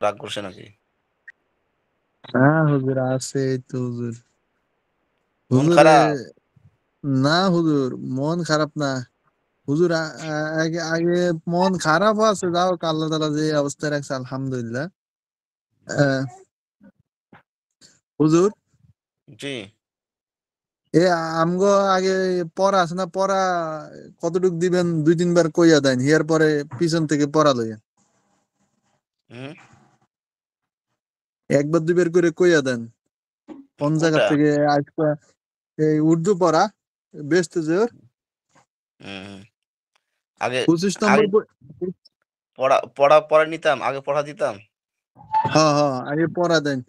রাগ করছে নাকি? হ্যাঁ হুজুর, আছে এই তো হুজুর। মন হুজুরে, খারাপ? না হুজুর, মন খারাপ না। হুজুর, আগে আগে মন খারাপ আছে, যাও আল্লাহ তাআলা যে অবস্থায় রাখছে আলহামদুলিল্লাহ। আহ, হুজুর, জি। এ আমগো আগে পড়া আছে না, পড়া কতটুক দিবেন 2-3 বার কইয়া দেন, হিয়ার পরে পিছন থেকে পড়া লইয়া হুম। 1-2 বার করে কইয়া দেন কোন জায়গা কোনটা? থেকে আজকে। এই উর্দু পড়া বেস্ট জোর হুম। আগে 25 নম্বর আগে পড়া পড়া পড়া নিতাম, আগে পড়া দিতাম। হ্যাঁ হ্যাঁ, আগে পড়া দেন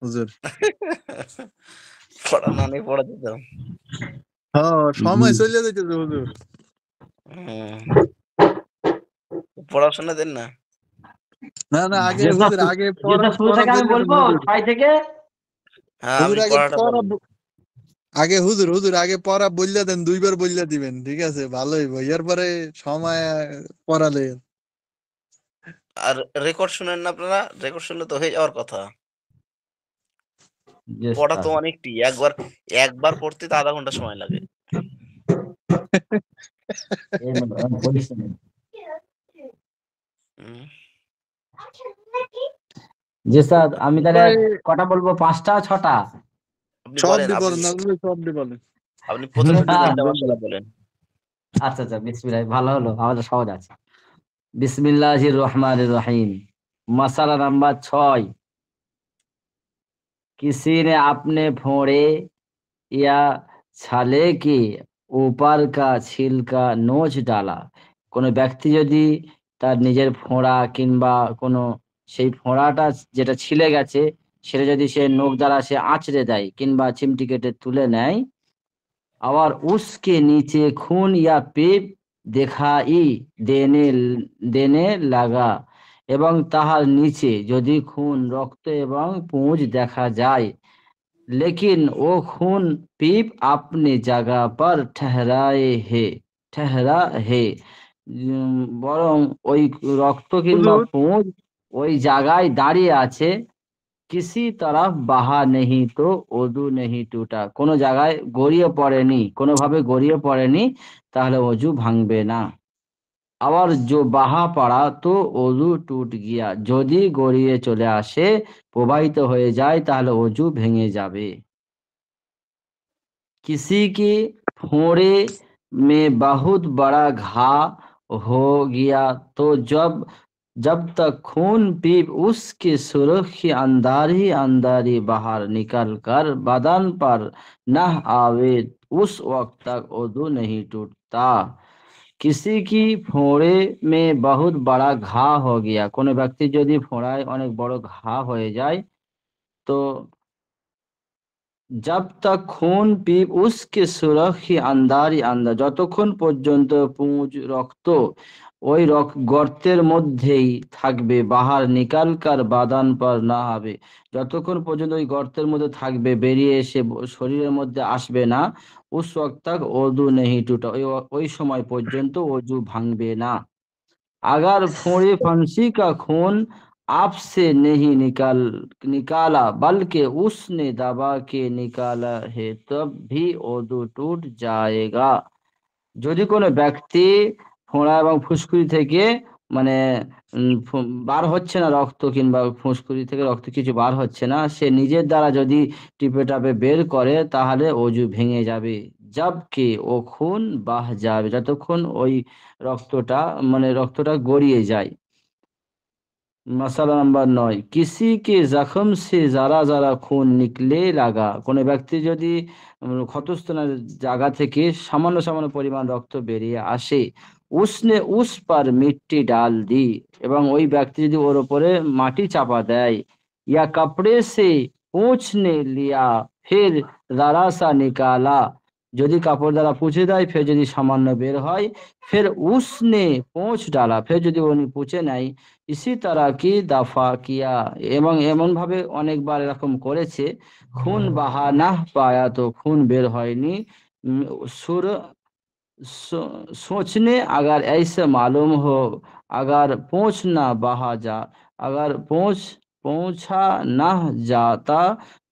হুজুর। পড়া না নিয়ে পড়া দিতাম। হ্যাঁ, জি। সময় চলে যাইতেছে হুজুর। হুম। পড়াশোনা দেন না। না না, আগে যেটা হুজুর, আগে পড়া যেটা শুরু পড়া থেকে আমি বললে দেন বলবো হুজুর। 6 থেকে। হ্যাঁ, হুজুর আপনি আগে পড়াটা পড়া বলেন। আগে হুজুর, আগে পড়া বললে দেন, 2 বার বললে দিবেন, ঠিক আছে? ভালোই এর পরে সময় পড়ালে। আর রেকর্ড শুনেন না আপনারা? রেকর্ড শুনলে তো হয়ে যাওয়ার কথা। জি পড়া স্যার। তো অনেকটি। একবার একবার পড়তে তো ০.৫ ঘন্টা সময় লাগে। এই বলিস না। হুম। জি স্যার, আমি তাহলে ভাই, কটা বলবো, 5টা 6টা? আপনি বলেন, সবটি আপনি বলেন না হুজুর, সবটি বলেন। আপনি ১ম না, ২ ঘন্টা মাশাআল্লাহ বলেন। আচ্ছা আচ্ছা, বিসমিল্লাহ, ভালো হলো, আমাদের সহজ আছে। বিসমিল্লাহির রহমানির রহিম। মশালা নাম্বার 6। किसी ने अपने फोड़े या छाले के ऊपर का छिलका নোচ ডালা। কোনো ব্যক্তি যদি তার নিজের ফোঁড়া কিংবা কোনো সেই ফোঁড়াটা যেটা ছিলে গেছে সেটা যদি সে নখ দ্বারা সে আঁচড়ে দেয় কিংবা চিমটি কেটে তুলে নেয়, और उसके नीचे खून या पेप দেখাই দেনে লাগা, এবং তাহার নিচে যদি খুন রক্ত এবং পুঁজ দেখা যায়, लेकिन वो खून पीप अपनी जगह पर ठहरा है, বরং ওই রক্ত কিংবা হুজুর, পুঁজ ওই জায়গায় দাঁড়িয়ে আছে। किसी तरफ बहा नहीं तो অজু नहीं टूटा, কোনো জায়গায় গড়িয়ে পড়েনি, কোনোভাবে গড়িয়ে পড়েনি, তাহলে অজু ভাঙবে না। আবার বাহা পড়া তো অজু টুট গিয়া, যদি গড়িয়ে চলে আসে, প্রবাহিত হয়ে যায়, তাহলে অজু ভেঙে যাবে। किसी के फोड़े में बहुत बड़ा घा हो गया तो जब जब तक खून पीप उसके सुर्ख के अंदर ही बाहर निकल कर बदन पर न आवे, उस वक्त तक वضू नहीं टूटता। किसी की फोड़े में बहुत बड़ा ঘা हो गया, কোনো ব্যক্তি যদি ফোঁড়ায় অনেক বড় ঘা হয়ে যায়, তো जब तक खून पीप उसके सुरख के अंदर ही अंदर, যতক্ষণ পর্যন্ত পুঁজ রক্ত ওই গর্তের মধ্যেই থাকবে, বাহার নিকাল কার বাদান পার না হবে, যতক্ষণ পর্যন্ত ওই গর্তের মধ্যে থাকবে, বেরিয়ে এসে শরীরের মধ্যে আসবে না, উস ওয়াক্ত তক ওযু নেহি টুটা, ওই সময় পর্যন্ত ওযু ভাঙবে না। अगर फोड़े फंसी का खून आपसे नहीं निकाला बल्कि उसने दबा के निकाला है, तब भी वضू टूट जाएगा। যদি কোনো ব্যক্তি ফোঁড়া এবং ফুসকুড়ি থেকে মানে বার হচ্ছে না রক্ত, কিংবা ফুসকুড়ি থেকে রক্ত কিছু বার হচ্ছে না, সে নিজের দ্বারা যদি টিপে টাপে বের করে, তাহলে অজু ভেঙে যাবে। জবকি ও খুন বাহ যাবে, যতক্ষণ ওই রক্তটা রক্তটা গড়িয়ে যায়। মশালা নাম্বার 9, কিসি কে জখম সে যারা যারা খুন নিকলে লাগা, কোনো ব্যক্তি যদি ক্ষতস্থানের জায়গা থেকে সামান্য সামান্য পরিমাণ রক্ত বেরিয়ে আসে, উসনে উস পার মিট্টি ডাল দি, এবং ওই ব্যক্তি যদি ওর উপরে মাটি চাপা দেয়, ইয়া কাপড়ে সে পোঁছনে লিয়া ফির যারা সা নিকালা, যদি কাপড় দ্বারা পুছে দেয়, ফের যদি সামান্য বের হয়, ফের উসনে পোঁছ ডালা, ফের যদি উনি পুছে নেয়, ইসি তারা কি দাফা কিয়া, এবং এমন ভাবে অনেকবার এরকম করেছে, খুন বাহা না পায়া, তো খুন বের হয়নি। উম, সুর सोचने अगर ऐसे मालूम हो अगर पूछ ना बहा जा, अगर पहुंचा ना जाता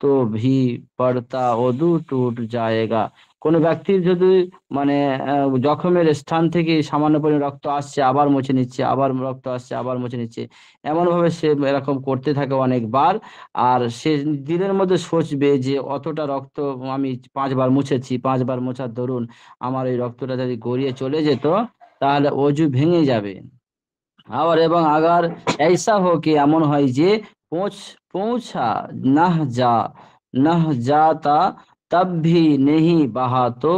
তো ভি পড়তা অদু টুট জায়েগা। কোনো ব্যক্তির যদি মানে জখমের স্থান থেকে সামান্য পরিমাণ রক্ত আসছে, আবার মুছে নিচ্ছে, আবার রক্ত আসছে, আবার মুছে নিচ্ছে, এমন ভাবে সে এরকম করতে থাকে অনেকবার। আর সে দিনের মধ্যে সোচবে যে অতটা রক্ত আমি 5 বার মুছেছি, 5 বার মোছার দরুন আমার এই রক্তটা যদি গড়িয়ে চলে যেত, তাহলে অজু ভেঙে যাবে। আবার এবং আগার ऐसा हो कि এমন হয় যে পৌঁছ পৌঁছা নাহ যা নাহ जाता तब भी नहीं बहा तो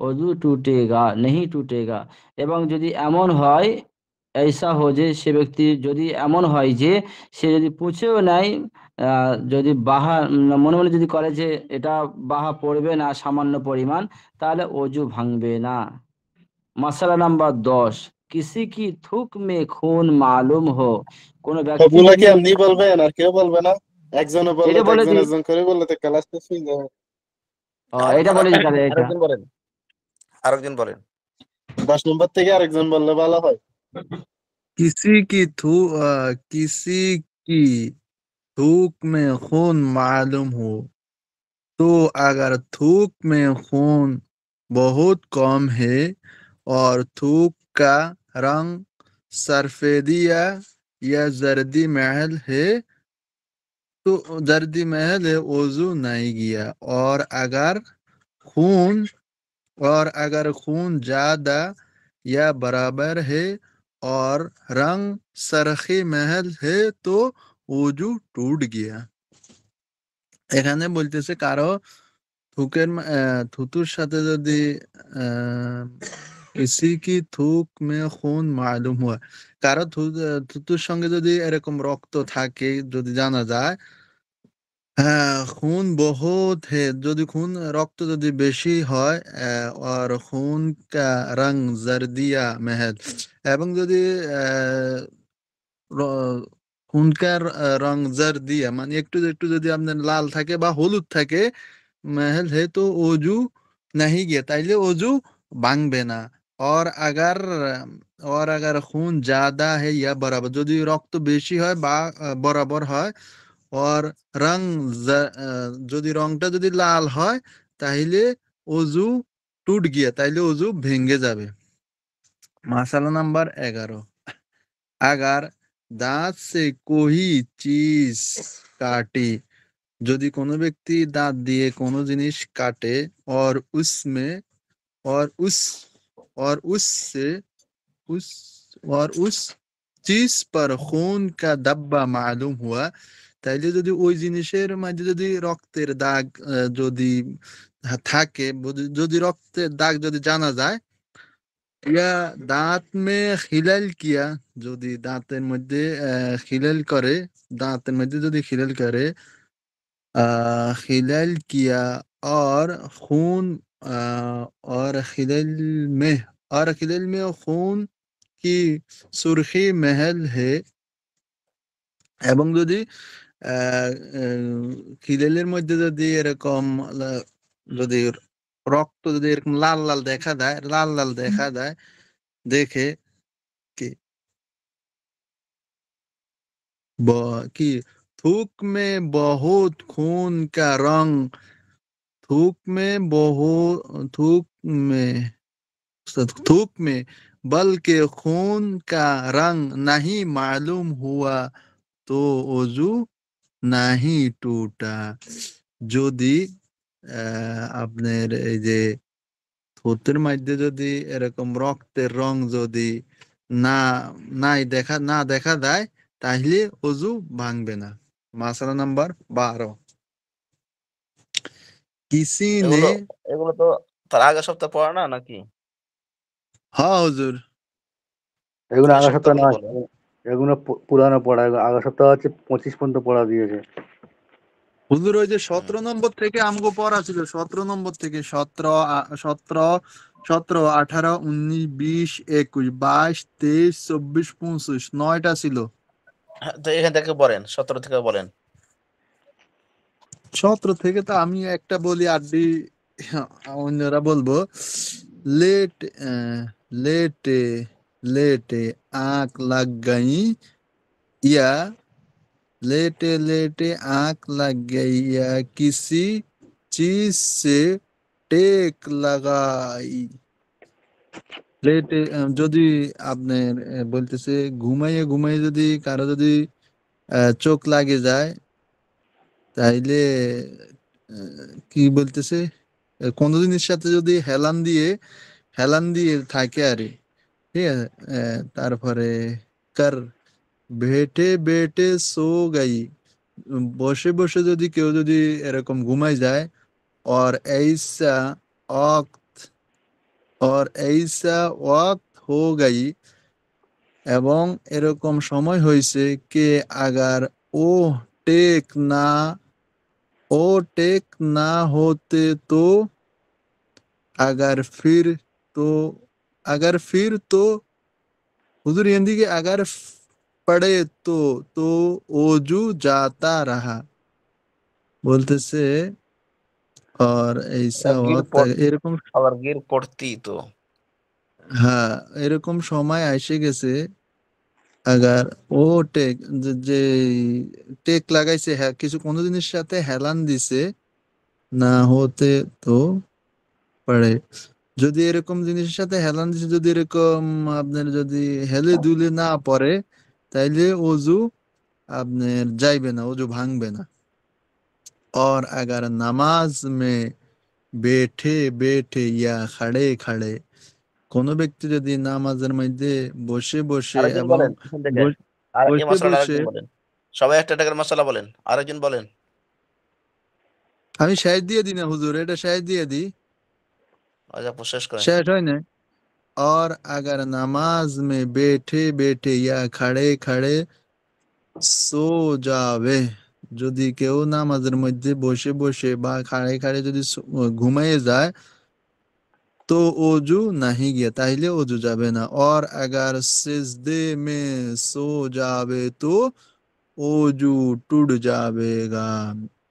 অজু টুটেগা नहीं टूटेगा। এবং যদি এমন হয় ऐसा हो যে সে ব্যক্তি যদি এমন হয় যে সে যদি পুছেও নেয়, যদি বাহা মনে মনে যদি করে যে এটা বাহা পড়বে না সামান্য পরিমাণ, তাহলে অজু ভাঙবে না। मसला नंबर 10, किसी की थूक में खून मालूम हो। কোনো ব্যক্তি সবগুলা কি যদি আপনি বলবেন আর কেউ বলবে না? একজনে বললে এটা তো বলে একজন দিই, একজন করে বললে তো ক্লাস শেষ হয়ে যাবে। এটা বলে দিই তাহলে এটা। আরেকজন বলেন, আরেকজন বলেন। 10 নম্বর থেকে আরেকজন বললে ভালো হয়। किसी की थू किसी की थूक में खून मालूम हो, तो अगर थूक में खून बहुत कम है और थूक का रंग सफेदिया या जर्दी महल है, तो जर्दी महल है, वजू नहीं किया। खून अगर खून ज्यादा या बराबर है और रंग सरखी महल है, तो वजू टूट गया। এখানে বলতেছে কারো থুতুর সাথে যদি আহ, কিসি কি থুক মে খুন মালুম হয়, কারো থুতুর সঙ্গে যদি এরকম রক্ত থাকে, যদি জানা যায় হ্যাঁ খুন বহুত হে, যদি খুন রক্ত যদি বেশি হয়, আর খুন কা রং জারদিয়া মেহেল, এবং যদি আহ, র- খুনকার রং জারদিয়া মানে একটু একটু যদি আপনার লাল থাকে বা হলুদ থাকে, महल है तो ओजू नहीं गया, তাইলে ওজু ভাঙবে না। और अगर खून ज्यादा है या बराबर, যদি রক্ত বেশি হয় বা বরাবর হয়, और রং যদি রংটা যদি লাল হয়, তাইলে ওজু টুট গিয়া, তাইলে ওজু ভেঙে যাবে। মাসালা নাম্বার 11, अगर दांत से कोई चीज काटी, যদি কোনো ব্যক্তি দাঁত দিয়ে কোনো জিনিস কাটে, और उसमें और उस और उससे उस उस चीज पर खून का धब्बा मालूम हुआ, তাইলে যদি ওই জিনিসের মাঝে যদি রক্তের দাগ যদি থাকে, যদি রক্তের দাগ যদি জানা যায়, ইয়া দাঁত মে খিলাল কিয়া, যদি দাঁতের মধ্যে খিলাল করে, দাঁতের মধ্যে যদি খিলাল করে, खिलल किया, और खून और खिलल में खून की सुर्खी महल है, এবং যদি খিলেলের মধ্যে যদি এরকম যদি রক্ত যদি এরকম লাল লাল দেখা দেয়, লাল লাল দেখা দেয়, দেখে কি কি थूक में बहुत खून का रंग, थूक में बहु थूक में बल्कि खून का रंग नहीं मालूम हुआ, तो वजू नहीं टूटा। যদি আপনার এই যে থুতের মধ্যে যদি এরকম রক্তের রং যদি না না দেখা দেয়, তাহলে অজু ভাঙবে না। মাসালা নাম্বার 12, কিসি নে এগুলো এগুলো তো তার আগের সপ্তাহ পড়া না নাকি? হ্যাঁ হুজুর, এগুলো এই আগের সপ্তাহ সপ্তাহগুলো নয়, বলো। এগুলো পুরানো পড়া। আগের সপ্তাহ হচ্ছে 25 পর্যন্ত পড়া দিয়েছে। হুজুর ওই যে হুম। 17 নম্বর থেকে আমগো পড়া ছিল, 17 নম্বর থেকে 17, 18, 19, 20, 21, 22, 23, 24, 25, 9টা ছিল। হ্যাঁ, তো এখান থেকে বলেন, 17 থেকে বলেন। 17 থেকে তো আমি একটা বলি, আড্ডি অন্যরা বলবো। लेट अ, लेटे लेटे आंख लग गई, या लेटे लेटे आंख लग गई या किसी चीज से टेक लगाई। লেটে যদি আপনার বলতেছে ঘুমাইয়ে ঘুমাইয়ে যদি কারো যদি চোখ লাগে যায় তাইলে কি বলতেছে কোনো জিনিসের সাথে যদি হেলান দিয়ে থাকে আরে ঠিক আছে তারপরে কার বেটে বেটে সো গাই বসে বসে যদি কেউ যদি এরকম ঘুমাই যায় और ऐसा वक्त और ऐसा वक्त हो गई এবং এরকম সময় হয়েছে কে আগার ও টেক না ও টেক না होते तो अगर फिर तो अगर फिर तो हुजूर हिंदी के अगर पड़े तो ओजू जाता रहा বলতেছে और ऐसा আবার वक्त এরকম গির পড়তি তো। হ্যাঁ এরকম সময় এসে গেছে আগার ও টেক যে টেক লাগাইছে হ্যাঁ কিছু কোনো জিনিসের সাথে হেলান দিছে না হতে তো পারে যদি এরকম জিনিসের সাথে হেলান দিছে যদি এরকম আপনার যদি হেলে দুলে না পড়ে তাইলে অজু আপনার যাইবে না অজু ভাঙবে না और अगर नमाज में बैठे बैठे या खड़े खड़े কোনো ব্যক্তি যদি নামাজের মধ্যে বসে বসে আরেকজন এবং বলেন এখান থেকে। বস- আর এই বসে মশলাটা বসে আরেকজন বলেন। সবাই একটা একটা করে মশলা বলেন, আরেকজন বলেন। আমি শেষ দিয়ে দিই না হুজুর এটা শেষ দিয়ে দিই আচ্ছা শেষ করেন। শেষ হয় না और अगर नमाज में बैठे बैठे या खड़े खड़े সো যাবে যদি কেউ নামাজের মধ্যে বসে বসে বা খাড়ে খাড়ে যদি ঘুমিয়ে যায় তো অজু নাহি গিয়া তাইলে অজু যাবে না और अगर सिजदे में सो যাবে তো অজু টুট যাবেগা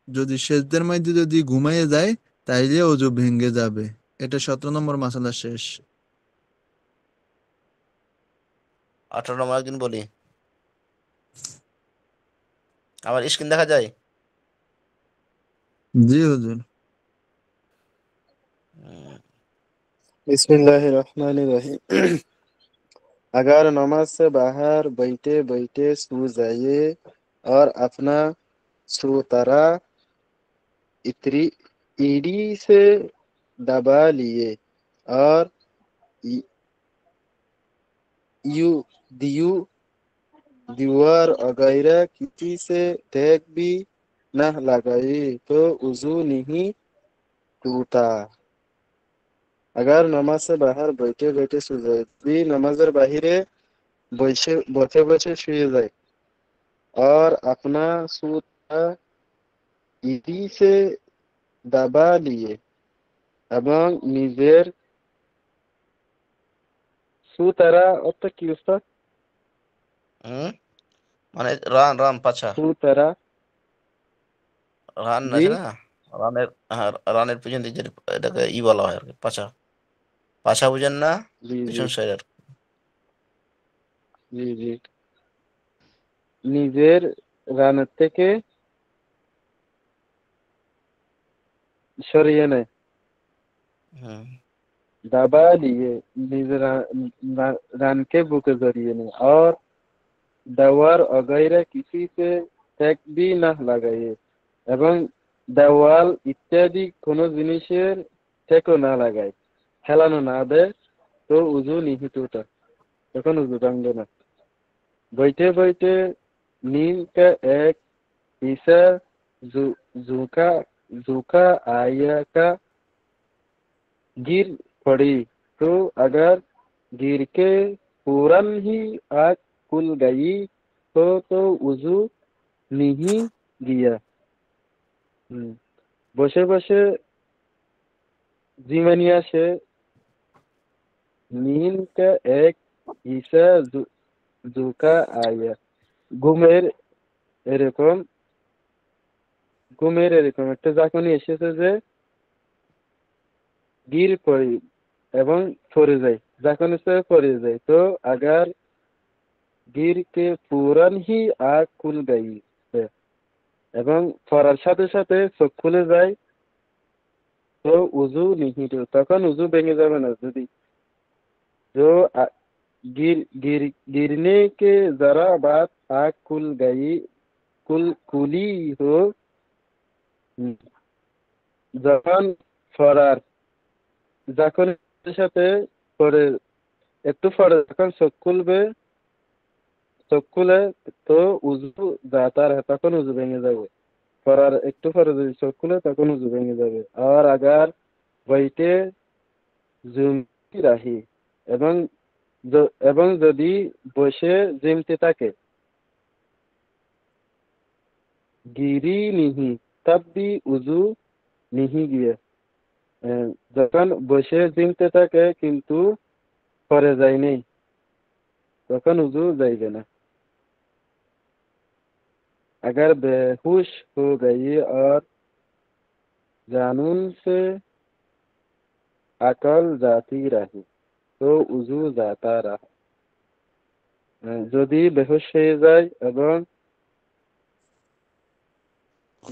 যদি সেজদের মধ্যে যদি ঘুমিয়ে যায় তাইলে অজু ভেঙে যাবে এটা 17 নম্বর মাসালা শেষ 18 নম্বর একজন বলি। আমার স্ক্রিন দেখা যায়? জি হুজুর बिस्मिल्लाहिर्रहमानिर्रहीम। अगर नमाज से बाहर बैठे बैठे सो जाइए और अपना सोतरा इतरी ईडी से दबा लिए और यू दियू दीवार वगैरह किसी से ठेक भी न लगाई तो वजू नहीं टूटा। अगर नमाज से बाहर बैठे बैठे सो जाए भी नमाजेर बाहिरे বসে বসে শুয়ে যায় और अपना सूता ইদি সে দাবা দিয়ে এবং নিজের সুতারা অর্থ কি উস্তাদ? হুম মানে রান রান পাছা সুতারা রান জি আছে না, রানের হ্যাঁ, রানের পিছন দিকে এটাকে বলা হয় আর কি, পাছা। পাছা বুঝেন না? জি জি পিছন সাইড আর কি। জি জি নিজের রানের থেকে সরিয়ে নেয় হুম দাবা দিয়ে নিজের रान के बुके जरिए ने और दवार वगैरह किसी से ঠেক भी না লাগাইয়ে এবং দেওয়াল ইত্যাদি কোনো জিনিসের ঠেকও না লাগায় হেলানো না দেয় তো উজু নিহিত ওটা তখন উজু ভাঙবে না। बैठे बैठे नींद का एक हिस्सा झुका झुका आया का गिर पड़ी तो अगर गिर के फौरन ही आँख खुल गई तो वजू नहीं गया। বসে বসে जीवनिया से नींद का एक हिस्सा झुका आया ঘুমের এরকম একটা যখনই এসেছে যে গির পড়ি এবং পড়ে যায় যখন সে পড়ে যায় তো আগার गिर के फौरन ही आग खुल गई है এবং পড়ার সাথে সাথে চোখ খুলে যায় তো উজু নিহিত তখন উজু ভেঙে যাবে না যদি जो गिरने के जरा बाद आग खुली हो যখন পড়ার যখন সাথে পরে একটু পরে যখন চোখ খুলে তো উজু जाता है তখন উজু ভেঙে যাবে পড়ার একটু পরে যদি চোখ খুলে তখন উজু ভেঙে যাবে আর अगर বইতে জুমতি রাহি এবং যদি বসে জিমতে থাকে গিরি নিহি তব भी উজু নিহি গিয়ে যখন বসে জিমতে থাকে কিন্তু পরে যায়নি তখন উজু যাইবে না अगर बेहोश हो गई और जानून से अकल जाती रही तो उजू जाता रहा যদি বেহুশ হয়ে যায় এবং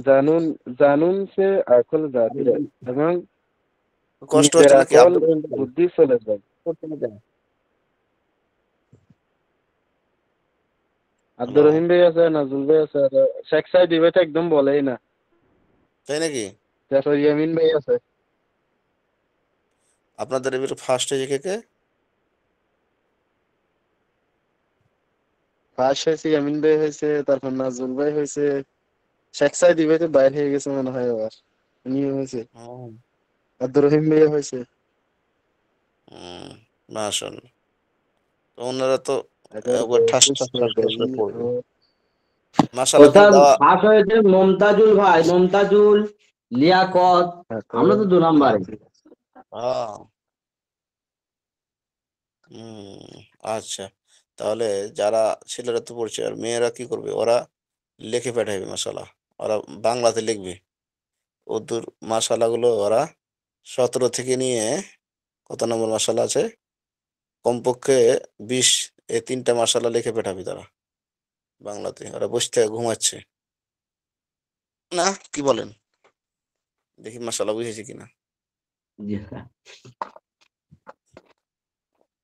জানুন সে আকল জাতি রহে এবং কষ্ট নিজের হচ্ছে নাকি আকল আব্দুল রহিম ভাই? বুদ্ধি চলে যায় করতে না কেন? আব্দুর হ্যালো, রহিম ভাই আছে নাজুল ভাই আছে আর শেখ সাইদি ভাই তো একদম বলেই না তাই নাকি? তারপর ইয়ামিন ভাই আছে আপনাদের এবার ফার্স্ট হয়েছে কে কে? ফার্স্ট হয়েছে ইয়ামিন ভাই হয়েছে তারপর নাজুল ভাই হয়েছে শেখ সাইদি ভাই তো বাইরে হয়ে গেছে মনে হয় আবার উনিও হয়েছে হুম, আব্দুর রহিম ভাই হয়েছে মাশাআল্লাহ। তো ওনারা তো अगर একবার ঠাস बेहोश ঠাস हो ঠাস ঠাস করে गई পড়বে। और মাশাআল্লাহ, তো ওটা দেওয়া ফার্স্ট হয়েছে মমতাজুল ভাই, মমতাজুল, লিয়াকত। আমরা তো 2 নম্বরে। হ্যাঁ, হুম, আচ্ছা। তাহলে যারা ছেলেরা তো পড়ছে আর মেয়েরা কি করবে? ওরা লিখে পাঠাবে মাশাআল্লাহ। ওরা বাংলাতে লিখবে। উর্দুর মাশাআল্লাহ গুলো ওরা 17 থেকে নিয়ে কত নম্বর মাশাআল্লাহ আছে? কমপক্ষে 20 এই 3টা মাশাআল্লাহ লিখে পাঠাবে তারা বাংলাতে। ওরা বসে থেকে ঘুমাচ্ছে। না, কি বলেন? দেখি মাশাআল্লাহ বুঝেছি কিনা। জি হ্যাঁ।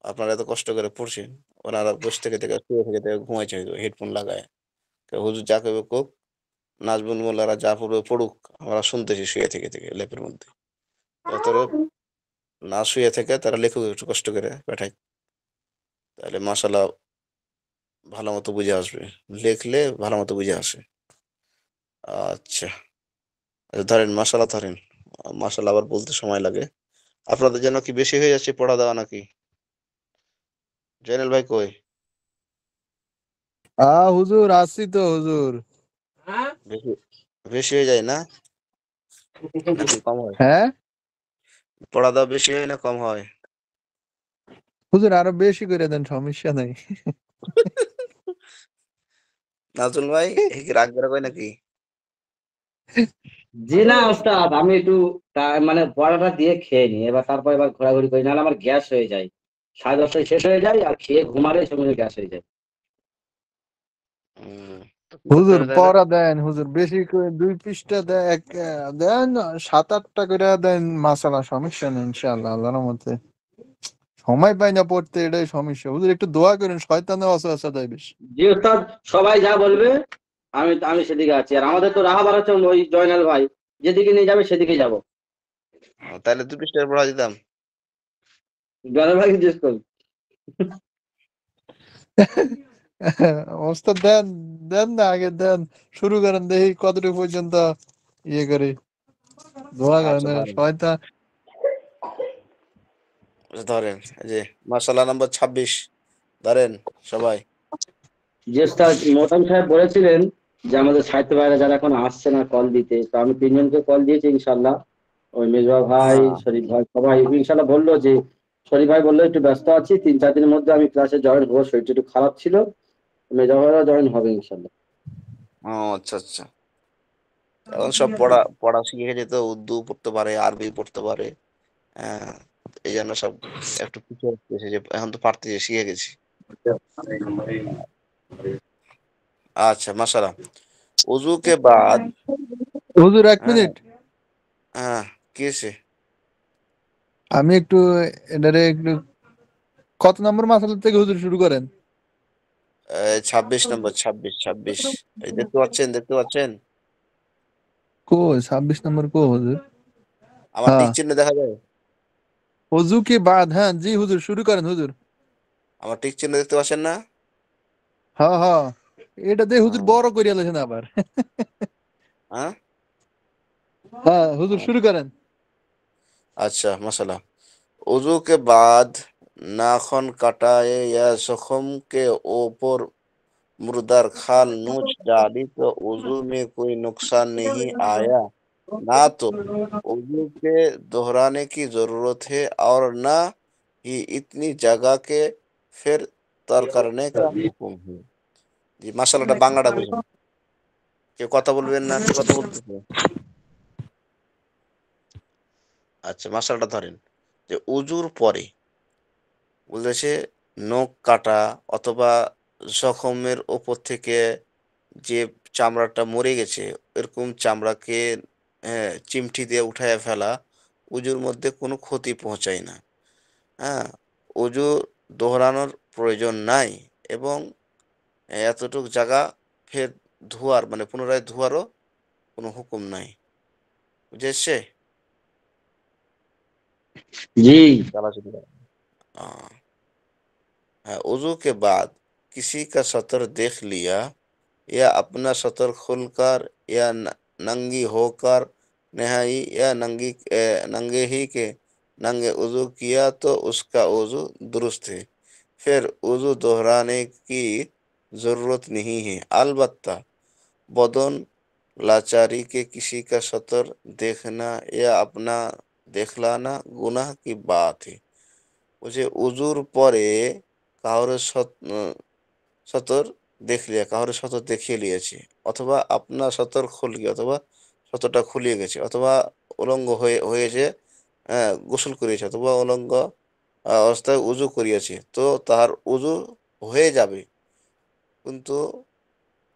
আপনারা এত কষ্ট করে পড়ছেন। ওনারা বসে থেকে শুয়ে থেকে ঘুমাইছে হেডফোন লাগায়। হুজুর যা কইবে কোক, নাজমুল মোল্লারা যা পড়বে পড়ুক। আমরা শুনতেছি শুয়ে থেকে লেপের মধ্যে। অতএব না শুয়ে থেকে তারা লেখুক একটু কষ্ট করে পাঠায়। তাহলে মাশাআল্লাহ ভালো মতো বুঝে আসবে। লিখলে ভালো মতো বুঝে আসে। আচ্ছা। ধরেন মাশাআল্লাহ ধরেন। মাশাআল্লাহ আবার বলতে সময় লাগে। আপনাদের জন্য কি বেশি হয়ে যাচ্ছে পড়া দেওয়া নাকি? জয়নাল ভাই কই? হুজুর আসছি তো হুজুর। বেশি বেশি হয়ে যায় না? নাকি কম হয়? হ্যাঁ পড়া দেওয়া বেশি হয় না কম হয়? হুজুর আরো বেশি করে দেন, সমস্যা নাই। নাজমুল ভাই এই কি রাগ করে কয় নাকি? জি না ওস্তাদ, আমি একটু মানে পড়াটা দিয়ে খেয়ে নি, তারপর ঘোরাঘুরি করি, নাহলে আমার গ্যাস হয়ে যায়। 10:30টায় শেষ হয়ে যায় আর খেয়ে ঘুমালে সঙ্গে গ্যাস হয়ে যায়। হুম, তো কি করতে হুজুর হবে তাহলে? পড়া দেন হুজুর, বেশি করে 2 পৃষ্ঠা দেন, 7-8টা করে দেন, মাসালা সমস্যা নেই ইনশাআল্লাহ আল্লাহর রহমতে। সময় পাই না পড়তে, এটাই সমস্যা। হুজুর একটু দোয়া করেন, শয়তানের ওয়াসওয়াসা দেয় বেশি। জি ওস্তাদ, সবাই যা বলবে আমি আমি সেদিকে আছি। আর আমাদের তো রাহাবার হচ্ছে ওই জয়নাল ভাই, যেদিকে নিয়ে যাবে সেদিকে যাব। তাহলে 2 পৃষ্ঠার পড়া দিতাম। জয়নাল ভাই জিজ্ঞেস করুন। ওস্তাদ দেন, দেন না আগে দেন, শুরু করেন, দেখি কতটুকু পর্যন্ত ইয়ে করে দোয়া করেন। আচ্ছা ধরেন। শয়তান ধরেন এই যে মাশাআল্লাহ নাম্বার 26 ধরেন সবাই। জি ওস্তাদ, মোহতাম সাহেব বলেছিলেন যে আমাদের সাহিত্য ভাইরা যারা এখন আসছে না কল দিতে, তো আমি 3জনকে কল দিয়েছি ইনশাল্লাহ। ওই মেজবা ভাই, হ্যাঁ, শরীফ ভাই, সবাই ইনশাল্লাহ বললো যে, শরীফ ভাই বললো একটু ব্যস্ত আছি, 3-4 দিনের মধ্যে আমি ক্লাসে জয়েন হবো, শরীরটা একটু খারাপ ছিল। মেজবা ভাইরা জয়েন হবে ইনশাল্লাহ। ও আচ্ছা আচ্ছা। এখন সব পড়া শিখে গেছে তো উর্দু পড়তে পারে, আরবি পড়তে পারে। হ্যাঁ, এই জন্য সব একটু পিছিয়ে গেছে যে এখন তো পারতেছি শিখে গেছি। अच्छा माशाल्लाह। वजू के बाद হুজুর এক हाँ মিনিট, हाँ कैसे আমি একটু এটারে একটু কত নম্বর মাসালা থেকে হুজুর শুরু করেন? 26 নম্বর 26 এই দেখতে পাচ্ছেন কই 26 নম্বর কো হুজুর? আমার টিক হ্যাঁ, চিহ্ন দেখা যায় ওযু কি বাদ, হ্যাঁ জি হুজুর শুরু করেন হুজুর। আমার টিক চিহ্ন দেখতে পাচ্ছেন না হ্যাঁ, হ্যাঁ। এটা দিয়ে হুজুর हाँ বড় কইরা লেছেন আবার। हाँ হ্যাঁ, হুজুর हाँ, শুরু করেন। अच्छा मसाला वजू के बाद नाखून कटाए या जख्म के ऊपर मुर्दार खाल नोच डाली तो वजू में कोई नुकसान नहीं आया ना तो वजू के दोहराने की जरूरत है और ना ही इतनी जगह के फिर तर करने का हुक्म है জি মাশাআল্লাহটা বাংলাটা বুঝুন কেউ কথা বলবেন না কে কথা বলতেছে আচ্ছা মাশাআল্লাহটা ধরেন যে উজুর পরে বলেছে নখ কাটা অথবা জখমের ওপর থেকে যে চামড়াটা মরে গেছে এরকম চামড়াকে চিমটি দিয়ে উঠায় ফেলা উজুর মধ্যে কোনো ক্ষতি পৌঁছায় না হ্যাঁ অজু দোহরানোর প্রয়োজন নাই এবং এতটুক জায়গা ফের ধোয়ার মানে পুনরায় ধোয়ারও কোনো হুকুম নাই বুঝে এসছে জি। চালাচুলি করা। আহ, হ্যাঁ वजू के बाद किसी का सतर देख लिया या अपना सतर खुलकर या नंगी होकर नहाई या नंगे ही के नंगे वजू किया तो उसका वजू दुरुस्त है फिर वजू दोहराने की जरूरत नहीं है अलबत्ता बदन लाचारी के किसी का सतर देखना या अपना देखलाना गुनाह की बात है मुझे उजूर পরে কাউরে সতর কাউরে সতর দেখিয়ে নিয়েছে অথবা আপনার সতর খুলকে অথবা সতরটা খুলিয়ে গেছে অথবা উলঙ্গ হয়েছে গোসল করিয়েছে অথবা উলঙ্গ অবস্থায় উজু করিয়েছে তো তার উজু হয়ে যাবে কিন্তু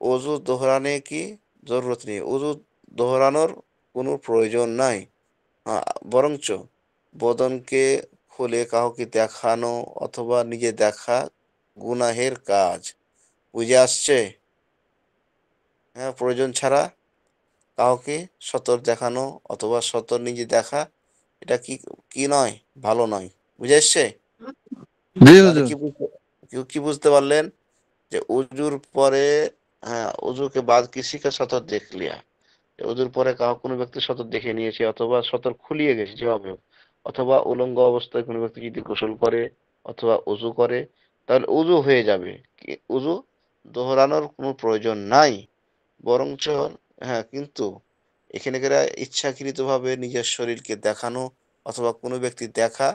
অজু দোহরানে কি জরুরত নেই অজু দোহরানোর কোনো প্রয়োজন নাই বরঞ্চ বদনকে খুলে কাউকে দেখানো অথবা নিজে দেখা গুনাহের কাজ বুঝে আসছে হ্যাঁ প্রয়োজন ছাড়া কাউকে সতর দেখানো অথবা সতর নিজে দেখা এটা কি কি নয় ভালো নয় বুঝে এসছে জি তাহলে হুজুর। কি বুঝতে পারলেন যে উজুর পরে হ্যাঁ উজুকে বাদ কিসিকে সতর দেখ লিয়া ওদের পরে কোনো ব্যক্তি সতর দেখে নিয়েছে অথবা সতর খুলিয়ে গেছে যেভাবে হোক অথবা উলঙ্গ অবস্থায় কোনো ব্যক্তি যদি গোসল করে অথবা উজু করে তাহলে উজু হয়ে যাবে উজু দোহরানোর কোনো প্রয়োজন নাই বরঞ্চ হ্যাঁ কিন্তু এখানে ইচ্ছাকৃতভাবে নিজের শরীরকে দেখানো অথবা কোনো ব্যক্তি দেখা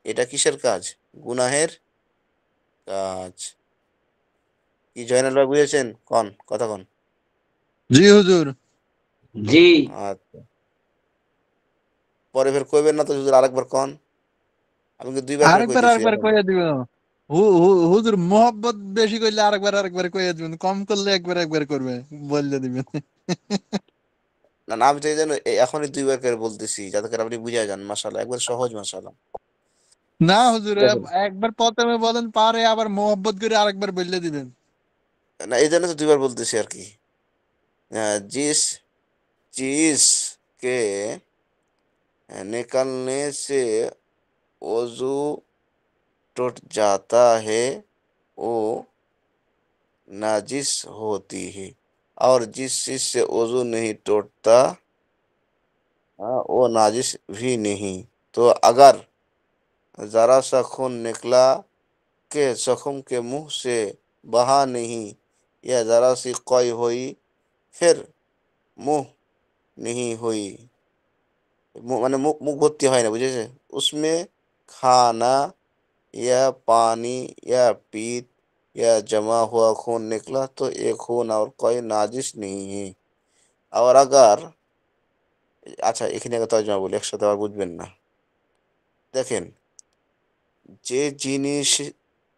এটা কিসের কাজ গুনাহের কাজ কি জয়নাল ভাই বুঝেছেন কন কথা কন জি হুজুর। জি। আচ্ছা পরে ফের কইবেন না তো যদি আরেকবার কন আমি কিন্তু দুইবার করে আরেকবার কইতেছি আরেকবার এখন কইয়া দিব। হুজুর মোহাব্বত বেশি করলে আরেকবার আরেকবার কইয়া দিবেন, কম করলে একবার একবার করবে, বললে দিবেন। না আমি তো এই জন্য এখনই দুইবার করে বলতেছি যাতে করে আপনি বুঝা যান মাশাআল্লাহ একবার সহজ মাশাআল্লাহ না হুজুর, দেখেন একবার প্রথমে বলেন পারে আবার মোহাব্বত করে আরেকবার বললে দিবেন। না এই জন্য তো দুইবার বলতেছি আর কি जिस चीज के निकलने से वजू टूट जाता है वो नाजिस होती है और जिस चीज से वजू नहीं टूटता वो नाजिस भी नहीं तो अगर जरा सा खून निकला के जख्म के मुंह से बहा नहीं या जरा सी कोई हुई फिर मुंह नहीं हुई মানে মুখ ভর্তি হয় না বুঝেছে उसमें खाना या पानी या पीत या जमा हुआ खून निकला तो ये खून और कोई नाजिश नहीं है और अगर আচ্ছা এখানে একটা তর্জমা বলি একসাথে আবার বুঝবেন না দেখেন যে জিনিস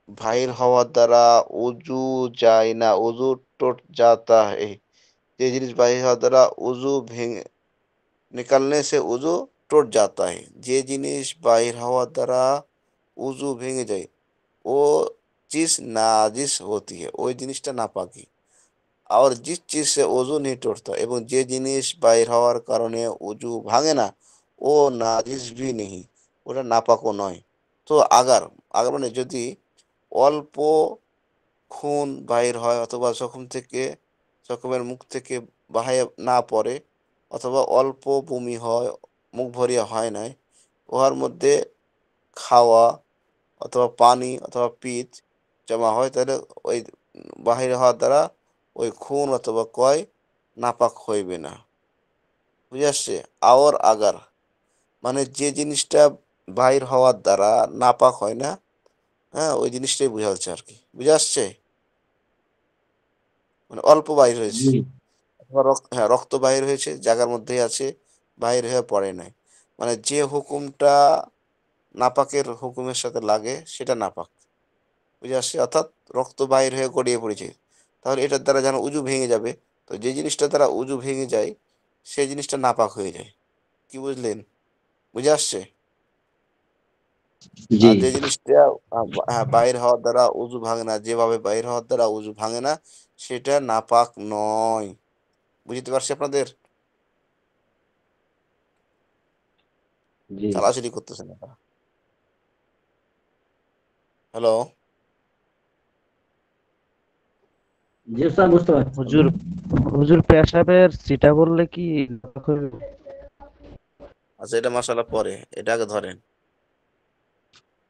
বাহির হওয়ার দ্বারা উজু যায় না, উজু টুট जाता है। যে জিনিস বাহির হওয়ার দ্বারা উজু ভেঙে निकलने से उजू टूट जाता है। যে জিনিস বাহির হওয়ার দ্বারা উজু ভেঙে যায় वो चीज नाजिस होती है, ওই জিনিসটা নাপাকি। আর जिस चीज से उजू नहीं टूटता, এবং যে জিনিস বাহির হওয়ার কারণে উজু ভাঙে না ও নাজিস भी नहीं, ওটা নাপাকও নয়। তো আগার আগার মানে যদি অল্প খুন বাহির হয় অথবা জখমের মুখ থেকে বাহির না পড়ে, অথবা অল্প বমি হয়, মুখ ভরিয়া হয় নাই, উহার মধ্যে খাওয়া অথবা পানি অথবা পিত্ত জমা হয়, তাহলে ওই বাহির হওয়ার দ্বারা ওই খুন অথবা কয় নাপাক হইবে না। বুঝে আসছে? আওর আগার মানে যে জিনিসটা বাহির হওয়ার দ্বারা নাপাক হয় না, হ্যাঁ, ওই জিনিসটাই বোঝা যাচ্ছে আর কি। বুঝে আসছে? মানে অল্প বাহির হয়েছে, জি অথবা হ্যাঁ, রক্ত বাহির হয়েছে, জায়গার মধ্যেই আছে, বাহির হয়ে পড়ে নাই। মানে যে হুকুমটা নাপাকের হুকুমের সাথে লাগে সেটা নাপাক। বুঝে আসছে? অর্থাৎ রক্ত বাহির হয়ে গড়িয়ে পড়েছে, তাহলে এটার দ্বারা যেন উজু ভেঙে যাবে, তো যে জিনিসটা দ্বারা উজু ভেঙে যায় সেই জিনিসটা নাপাক হয়ে যায়। কি বুঝলেন? বুঝে আসছে? জি আর যে জিনিসটা হ্যাঁ, বাহির হওয়ার দ্বারা উজু ভাঙে না, যেভাবে বাহির হওয়ার দ্বারা উজু ভাঙে না, সেটা নাপাক নয়। বুঝতে পারছি আপনাদের? জি চালাচালি করতেছেন আপনারা। হ্যালো, জি স্যার, বুঝতে পারছি। হুজুর হুজুর পেশাবের সিটা করলে কি আচ্ছা, এটা মাসালা পরে, এটা আগে ধরেন,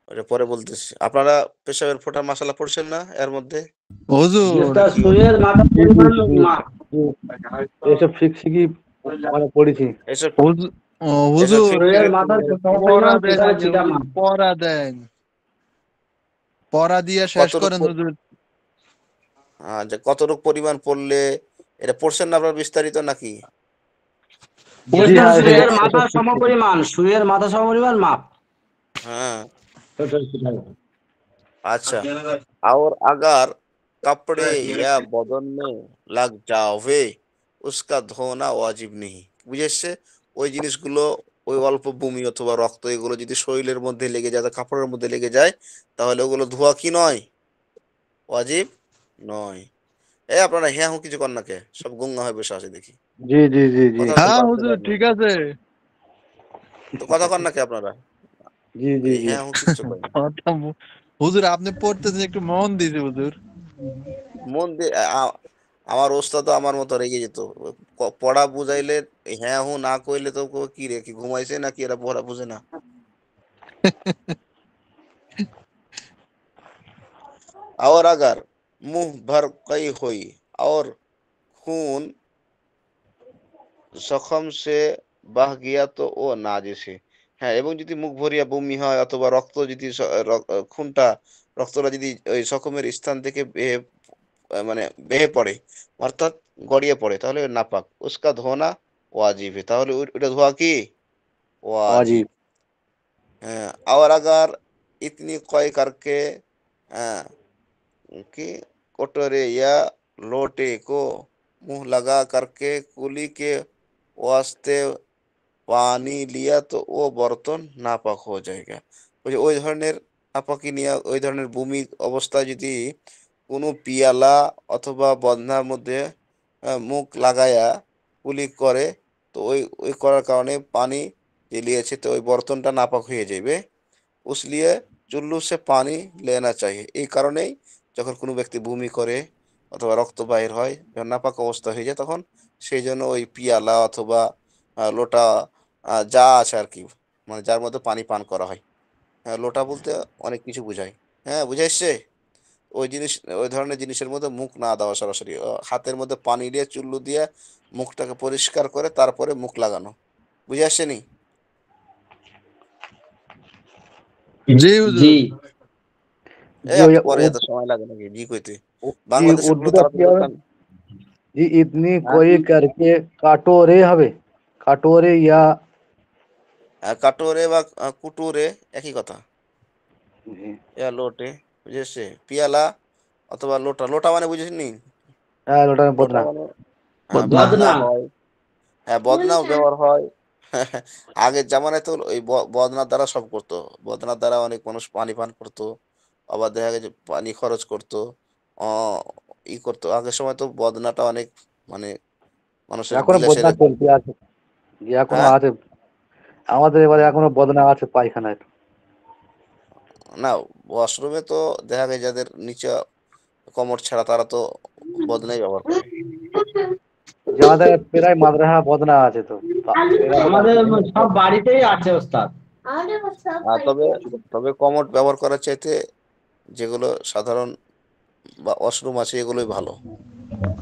ওটা পরে বলতেছি। আপনারা পেশাবের ফোঁটা মাসালা পড়ছেন না এর মধ্যে? জি হুজুর স্যার, কি সুয়ের মাথার জি জি পরিমাণ জি মাপ। জি, এইসব শিখি মানে পড়েছি। এসব হুজুর ও এসব হুজুর ফিক্সিং সুয়ের একটু মাথার পড়া সমপরিমাণ দেন পেশাবের আগে ছিটা হুজুর, মাপ। পড়া দেন, পড়া দিয়ে শেষ করেন কতটুকু হুজুর। যে কতটুকু পরিমাণ পড়লে, এটা পড়ছেন না আপনারা বিস্তারিত নাকি? জি জি স্যার, হ্যাঁ, এসব সুয়ের এসব মাথার শিখছি। সমপরিমাণ, সুয়ের মাথা সমপরিমাণ মাপ। হ্যাঁ, अच्छा। और अगर कपड़े या बदन में लग जावे उसका धोना वाजिब नहीं। বুঝে এসছে? ওই জিনিসগুলো, ওই অল্প বমি অথবা রক্ত এগুলো যদি শরীরের মধ্যে লেগে যায়, কাপড়ের মধ্যে লেগে যায়, তাহলে ওগুলো ধোয়া কি নয়? ওয়াজিব নয়। আপনারা হ্যাঁ হুঁ কিছু কর না কে? সব গঙ্গা হয়ে বসে আছে দেখি। জি জি জি জি কথা তো হ্যাঁ বাড়তে হুজুর, পারেন না। ঠিক আছে। তো কথা কর না কে আপনারা? জি জি এই জি হ্যাঁ হুঁ কিচ্ছু করেন না। হুজুর আপনি পড়তেছেন, একটু মন দিছে হুজুর। মন দিয়ে আমার ওস্তাদ আমার মতো রেগে যেত। পড়া বুঝাইলে হ্যাঁ হুঁ না কইলে তো কি রে, কি ঘুমাইছে নাকি, এরা পড়া বুঝে না। और अगर मुंह भर कई हुई और खून जख्म से बह गया तो ও নাজিস है। হ্যাঁ, এবং যদি মুখ ভরিয়া বমি হয় অথবা রক্ত যদি খুনটা, রক্তটা যদি ওই জখমের স্থান থেকে মানে বেয়ে পড়ে, অর্থাৎ গড়িয়ে পড়ে, তাহলে নাপাক। উসকা ধোনা ওয়াজিব है, তাহলে ওইটা ধোয়া কি ওয়াজিব। ওয়াজিব। হ্যাঁ, और अगर इतनी कय करके कि कटोरे या लोटे को मुंह लगा करके कुली के वास्ते পানি লিয়া তো ও বর্তন নাপাক হয়ে যায়গা। ওই যে ওই ধরনের নাপাকি নিয়ে, ওই ধরনের বমি অবস্থায় যদি কোনো পিয়ালা অথবা বদনার মধ্যে মুখ লাগায়া কুলি করে, তো ওই ওই করার কারণে পানি যে লিয়েছে তো ওই বর্তনটা নাপাক হয়ে যাবে। उसलिए चुल्लू से पानी लेना चाहिए। এই কারণেই যখন কোনো ব্যক্তি বমি করে অথবা রক্ত বাহির হয়, যখন নাপাক অবস্থা হয়ে যায়, তখন সেই জন্য ওই পিয়ালা অথবা লোটা যা আছে আর কি, মানে যার মধ্যে পানি পান করা হয়। হ্যাঁ, লোটা বলতে অনেক কিছু বোঝায়। হ্যাঁ, বুঝে এসছে? ওই জিনিস, ওই ধরনের জিনিসের মধ্যে মুখ না দেওয়া সরাসরি, হাতের মধ্যে পানি দিয়ে চুল্লু দিয়ে মুখটাকে পরিষ্কার করে তারপরে মুখ লাগানো। বুঝে আসছেনি? জি জি হুজুর। জি এত ওই পরে এত সময় লাগে নাকি জি কইতে? জি বাংলাদেশের গুলো উর্দুটা কি তাড়াতাড়ি হবে? করতাম। জি ইতনি হ্যাঁ, কোই করকে কাটোরে হবে, কাটোরে ইয়া। কাটোরে বা কুটুরে একই কথা। জি লোটে বুঝেছে? পিয়ালা অথবা লোটা। লোটা মানে বুঝেননি? হ্যাঁ ওটা লোটা বদনা। মানে হ্যাঁ, বদনা। বদনা বদনা। হয়। হ্যাঁ, বদনাও ব্যবহার হয়। আগের জামানায় তো ওই বদনার দ্বারা সব করতো। বদনার দ্বারা অনেক মানুষ পানি পান করতো। আবার দেখা গেছে পানি খরচ করতো। অ করতো। আগের সময় তো বদনাটা অনেক মানে মানুষের এখনো বিলাসের বদনা এক চলছে আছে, এখনো হ্যাঁ? আছে আমাদের এবারে, হুম। এখনো বদনা আছে পায়খানায়। না, ওয়াশরুমে তো দেখা যায় যাদের নিচে কমোড ছাড়া তারা তো বদনাই ব্যবহার করে। যে আমাদের প্রায় মাদ্রাসা বদনা আছে তো, এরা তো আমাদের পায়খানা। সব বাড়িতেই আছে ওস্তাদ। তবে তবে কমোড ব্যবহার করার চাইতে যেগুলো সাধারণ বা ওয়াশরুম আছে এগুলোই ভালো।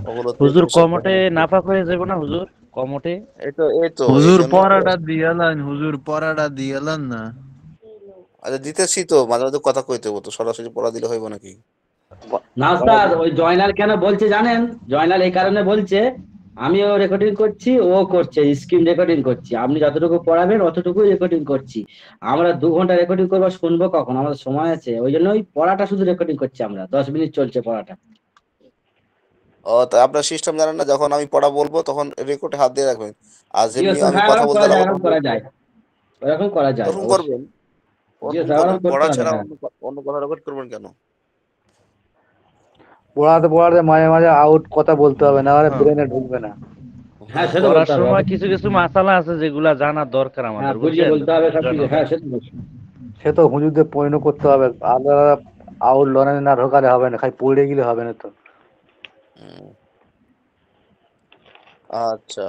ওগুলোতে হুজুর পেশাব কমোটে পায়খানা নাপাক হয়ে যাবে না হুজুর? কমোটে এই তো এই হুজুর জন্যই তো। পড়াটা দিয়ালেন, হুজুর পড়াটা দিয়ালেন না। আচ্ছা, দিতেছি তো, মাঝে মাঝে কথা কইতে হবো তো, সরাসরি পড়া দিলে হইব নাকি? না ওস্তাদ, ওই জয়নাল কেন বলছে জানেন? জয়নাল এই কারণে বলছে, আমিও রেকর্ডিং করছি, ও করছে, স্ক্রিন রেকর্ডিং করছি। আপনি যতটুকু পড়াবেন অতটুকুই রেকর্ডিং করছি। আমরা 2 ঘন্টা রেকর্ডিং করবো, শুনবো কখন? আমাদের সময় আছে, ওই জন্য ওই পড়াটা শুধু রেকর্ডিং করছি আমরা। 10 মিনিট চলছে পড়াটা। ও তা আপনার সিস্টেম জানেন না, যখন আমি পড়া বলবো তখন রেকর্ডে হাত দিয়ে রাখবেন। আর জি যেমনি ওস্তাদ, আমি হ্যাঁ কথা ওরকম বলতে করা যায়, লাগবো ওরকম তখন করা দেখবো। যায়, ওরকম করা যায় ওরকম অবশ্যই। করবেন, জি ওরকম ওস্তাদ, করবেন। ওরকম করতে পড়া হবে, ছাড়া হ্যাঁ। অন্য কথা রেকর্ড করবেন কেন? পড়াতে পড়াতে মাঝে মাঝে আউট কথা বলতে হবে, না হলে ব্রেনে ঢুকবে না। হ্যাঁ, হ্যাঁ, সেটা পড়ার বলতে হবে সময় অবশ্যই। কিছু কিছু মাসালা আছে যেগুলা জানা দরকার হ্যাঁ, আমাদের, বুঝিয়ে বুঝছেন বলতে হবে সবকিছু, জয়নাল ভাই? হ্যাঁ সেটা অবশ্যই। সে তো হুজুরদের পরিণত করতে হবে, আলাদা আউট লড়াই না ঢোকালে হবে না, খালি পড়ে গেলে হবে না তো। হুম, আচ্ছা,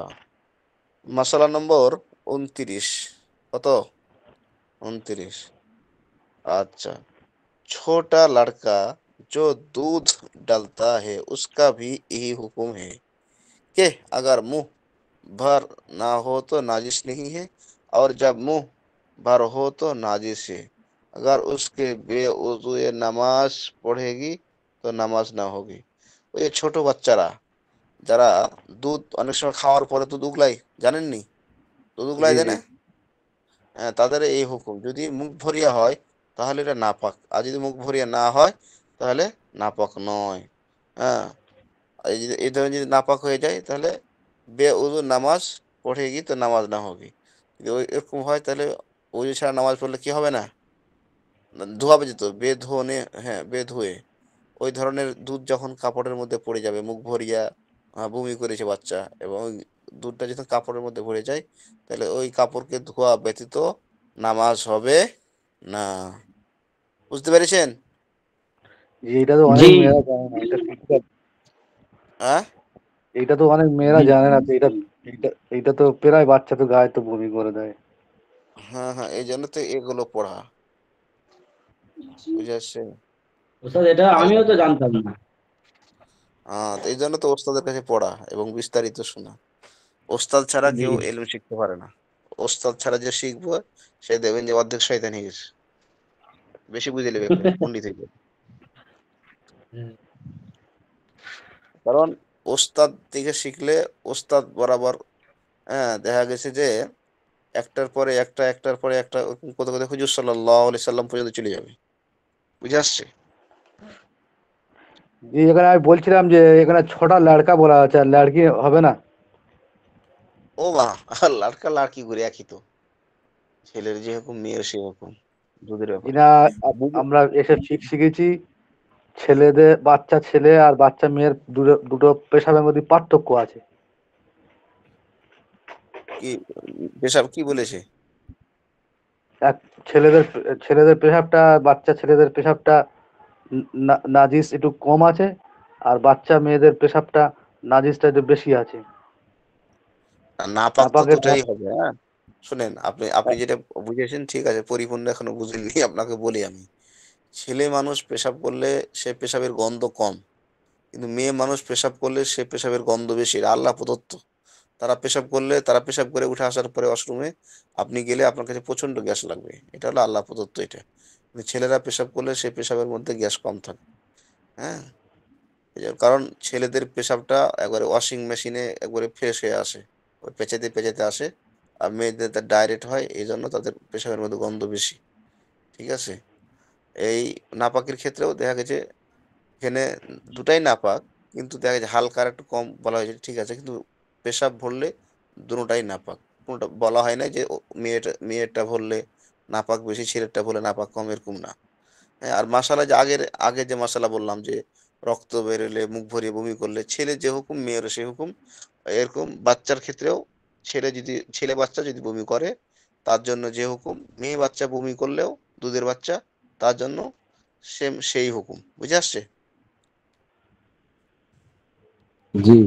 মশলা নম্বর 29। কত? 29। अच्छा, छोटा लड़का जो दूध डालता है उसका भी यही हुक्म है कि अगर मुंह भर ना हो तो नाजिस नहीं है, और जब मुंह भर हो तो नाजिस है। अगर उसके बेवजू ये नमाज पढ़ेगी तो नमाज ना होगी। ওই যে ছোট বাচ্চারা যারা দুধ অনেক সময় খাওয়ার পরে দুধ উগলায়, জানেননি? দুধ উগলায় জি দেয় জি। না? হ্যাঁ, তাদের এই হুকুম, যদি মুখ ভরিয়া হয় তাহলে এটা নাপাক, আর যদি মুখ ভরিয়া না হয় তাহলে নাপাক নয়। হ্যাঁ, এই ধরনের যদি নাপাক হয়ে যায় তাহলে বেউযু নামাজ পড়েগি তো নামাজ না হোগি। যদি ওই এরকম হয় তাহলে অজু ছাড়া নামাজ পড়লে কি হবে না? ধোয়া যেত বেধুনে, হ্যাঁ বেধুয়ে। ওই ধরনের দুধ যখন কাপড়ের মধ্যে পড়ে যাবে মুখ ভরিয়া, বমি করেছে বাচ্চা, এবং ওই দুধটা যখন কাপড়ের মধ্যে ভরে যায় তাহলে ওই কাপড়কে ধোয়া ব্যতীত নামাজ হবে না। বুঝতে পেরেছেন? জি, এটা তো জি অনেক মেয়েরা জানে না, এটা শিক্ষা। হ্যাঁ, এটা তো অনেক মেয়েরা জি জানে না তো, এটা এটা এটা তো প্রায় বাচ্চা তো গায়ে তো বমি করে দেয়। হ্যাঁ, হ্যাঁ, এই জন্য তো এগুলো পড়া, বুঝে আসছে? ওস্তাদ, এটা আর আমিও তো জানতাম না। তো এই জন্য তো ওস্তাদের কাছে পড়া এবং বিস্তারিত শোনা। ওস্তাদ ছাড়া জি কেউ এলম শিখতে পারে না। ওস্তাদ ছাড়া যে শিখবো সে দেখবেন যে অর্ধেক শয়তান হয়ে গেছে, বেশি বুঝে নেবে পণ্ডিত হয়ে যাবে। কারণ ওস্তাদ থেকে শিখলে ওস্তাদ বরাবর, হ্যাঁ, দেখা গেছে যে একটার পরে একটা, একটার পরে একটা, ওরকম করতে করতে হুজুর সাল্লাল্লাহু আলাইহি সাল্লাম পর্যন্ত চলে যাবে। বুঝে আসছে? জি, এখানে আমি বলছিলাম যে এখানে 6টা লড়কা বলা আছে, আর লড়কি হবে না? ও মা! লাড়কা লাড়কি করে একই তো। ছেলের যেরকম মেয়ের সেরকম, দুধের জি ব্যাপার। না, বুঝে আমরা এসে শিখেছি ছেলেদের, বাচ্চা ছেলে আর বাচ্চা মেয়ের দুটো দুটো পেশাবের মধ্যে পার্থক্য আছে। কি পেশাব কি বলেছে? এক ছেলেদের ছেলেদের পেশাবটা, বাচ্চা ছেলেদের পেশাবটা নাজিস একটু কম আছে, আর বাচ্চা মেয়েদের পেশাবটা নাজিসটা একটু বেশি আছে। নাপাক তো নাপাকের দুটাই হবে, হ্যাঁ। শুনেন, আপনি আপনি যেটা বুঝেছেন ঠিক আছে, পরিপূর্ণ এখনো বুঝেননি, আপনাকে বলি আমি। ছেলে মানুষ পেশাব করলে সে পেশাবের গন্ধ কম, কিন্তু মেয়ে মানুষ পেশাব করলে সে পেশাবের গন্ধ বেশি। এটা আল্লাহ প্রদত্ত। তারা পেশাব করে উঠে আসার পরে ওয়াশরুমে আপনি গেলে আপনার কাছে প্রচন্ড গ্যাস লাগবে। এটা হলো আল্লাহ প্রদত্ত এটা। কিন্তু ছেলেরা পেশাব করলে সে পেশাবের মধ্যে গ্যাস কম থাকে। হ্যাঁ, কারণ ছেলেদের পেশাবটা একবারে ওয়াশিং মেশিনে একবারে ফ্রেশ হয়ে আসে, ওই পেঁচাতে পেঁচাতে আসে। আর মেয়েদের ডাইরেক্ট হয়, এই জন্য তাদের পেশাবের মধ্যে গন্ধ বেশি। ঠিক আছে? এই নাপাকের ক্ষেত্রেও দেখা গেছে এখানে দুটাই নাপাক, কিন্তু দেখা গেছে হালকা আর একটু কম বলা হয়েছে, ঠিক আছে, কিন্তু পেশাব ভরলে দুটোটাই নাপাক। কোনটা বলা হয় না যে মেয়েরটা ভরলে নাপাক বেশি, ছেলেরটা ভরলে নাপাক কম, এরকম না। হ্যাঁ, আর মাসালা যে আগে যে মাসালা বললাম যে রক্ত বেরোলে, মুখ ভরিয়ে বমি করলে ছেলের যে হুকুম মেয়েরও সেই হুকুম। এরকম বাচ্চার ক্ষেত্রেও ছেলে বাচ্চা যদি বমি করে তার জন্য যে হুকুম, মেয়ে বাচ্চা বমি করলেও দুধের বাচ্চা তার জন্য সেই হুকুম। বুঝে আসছে? জি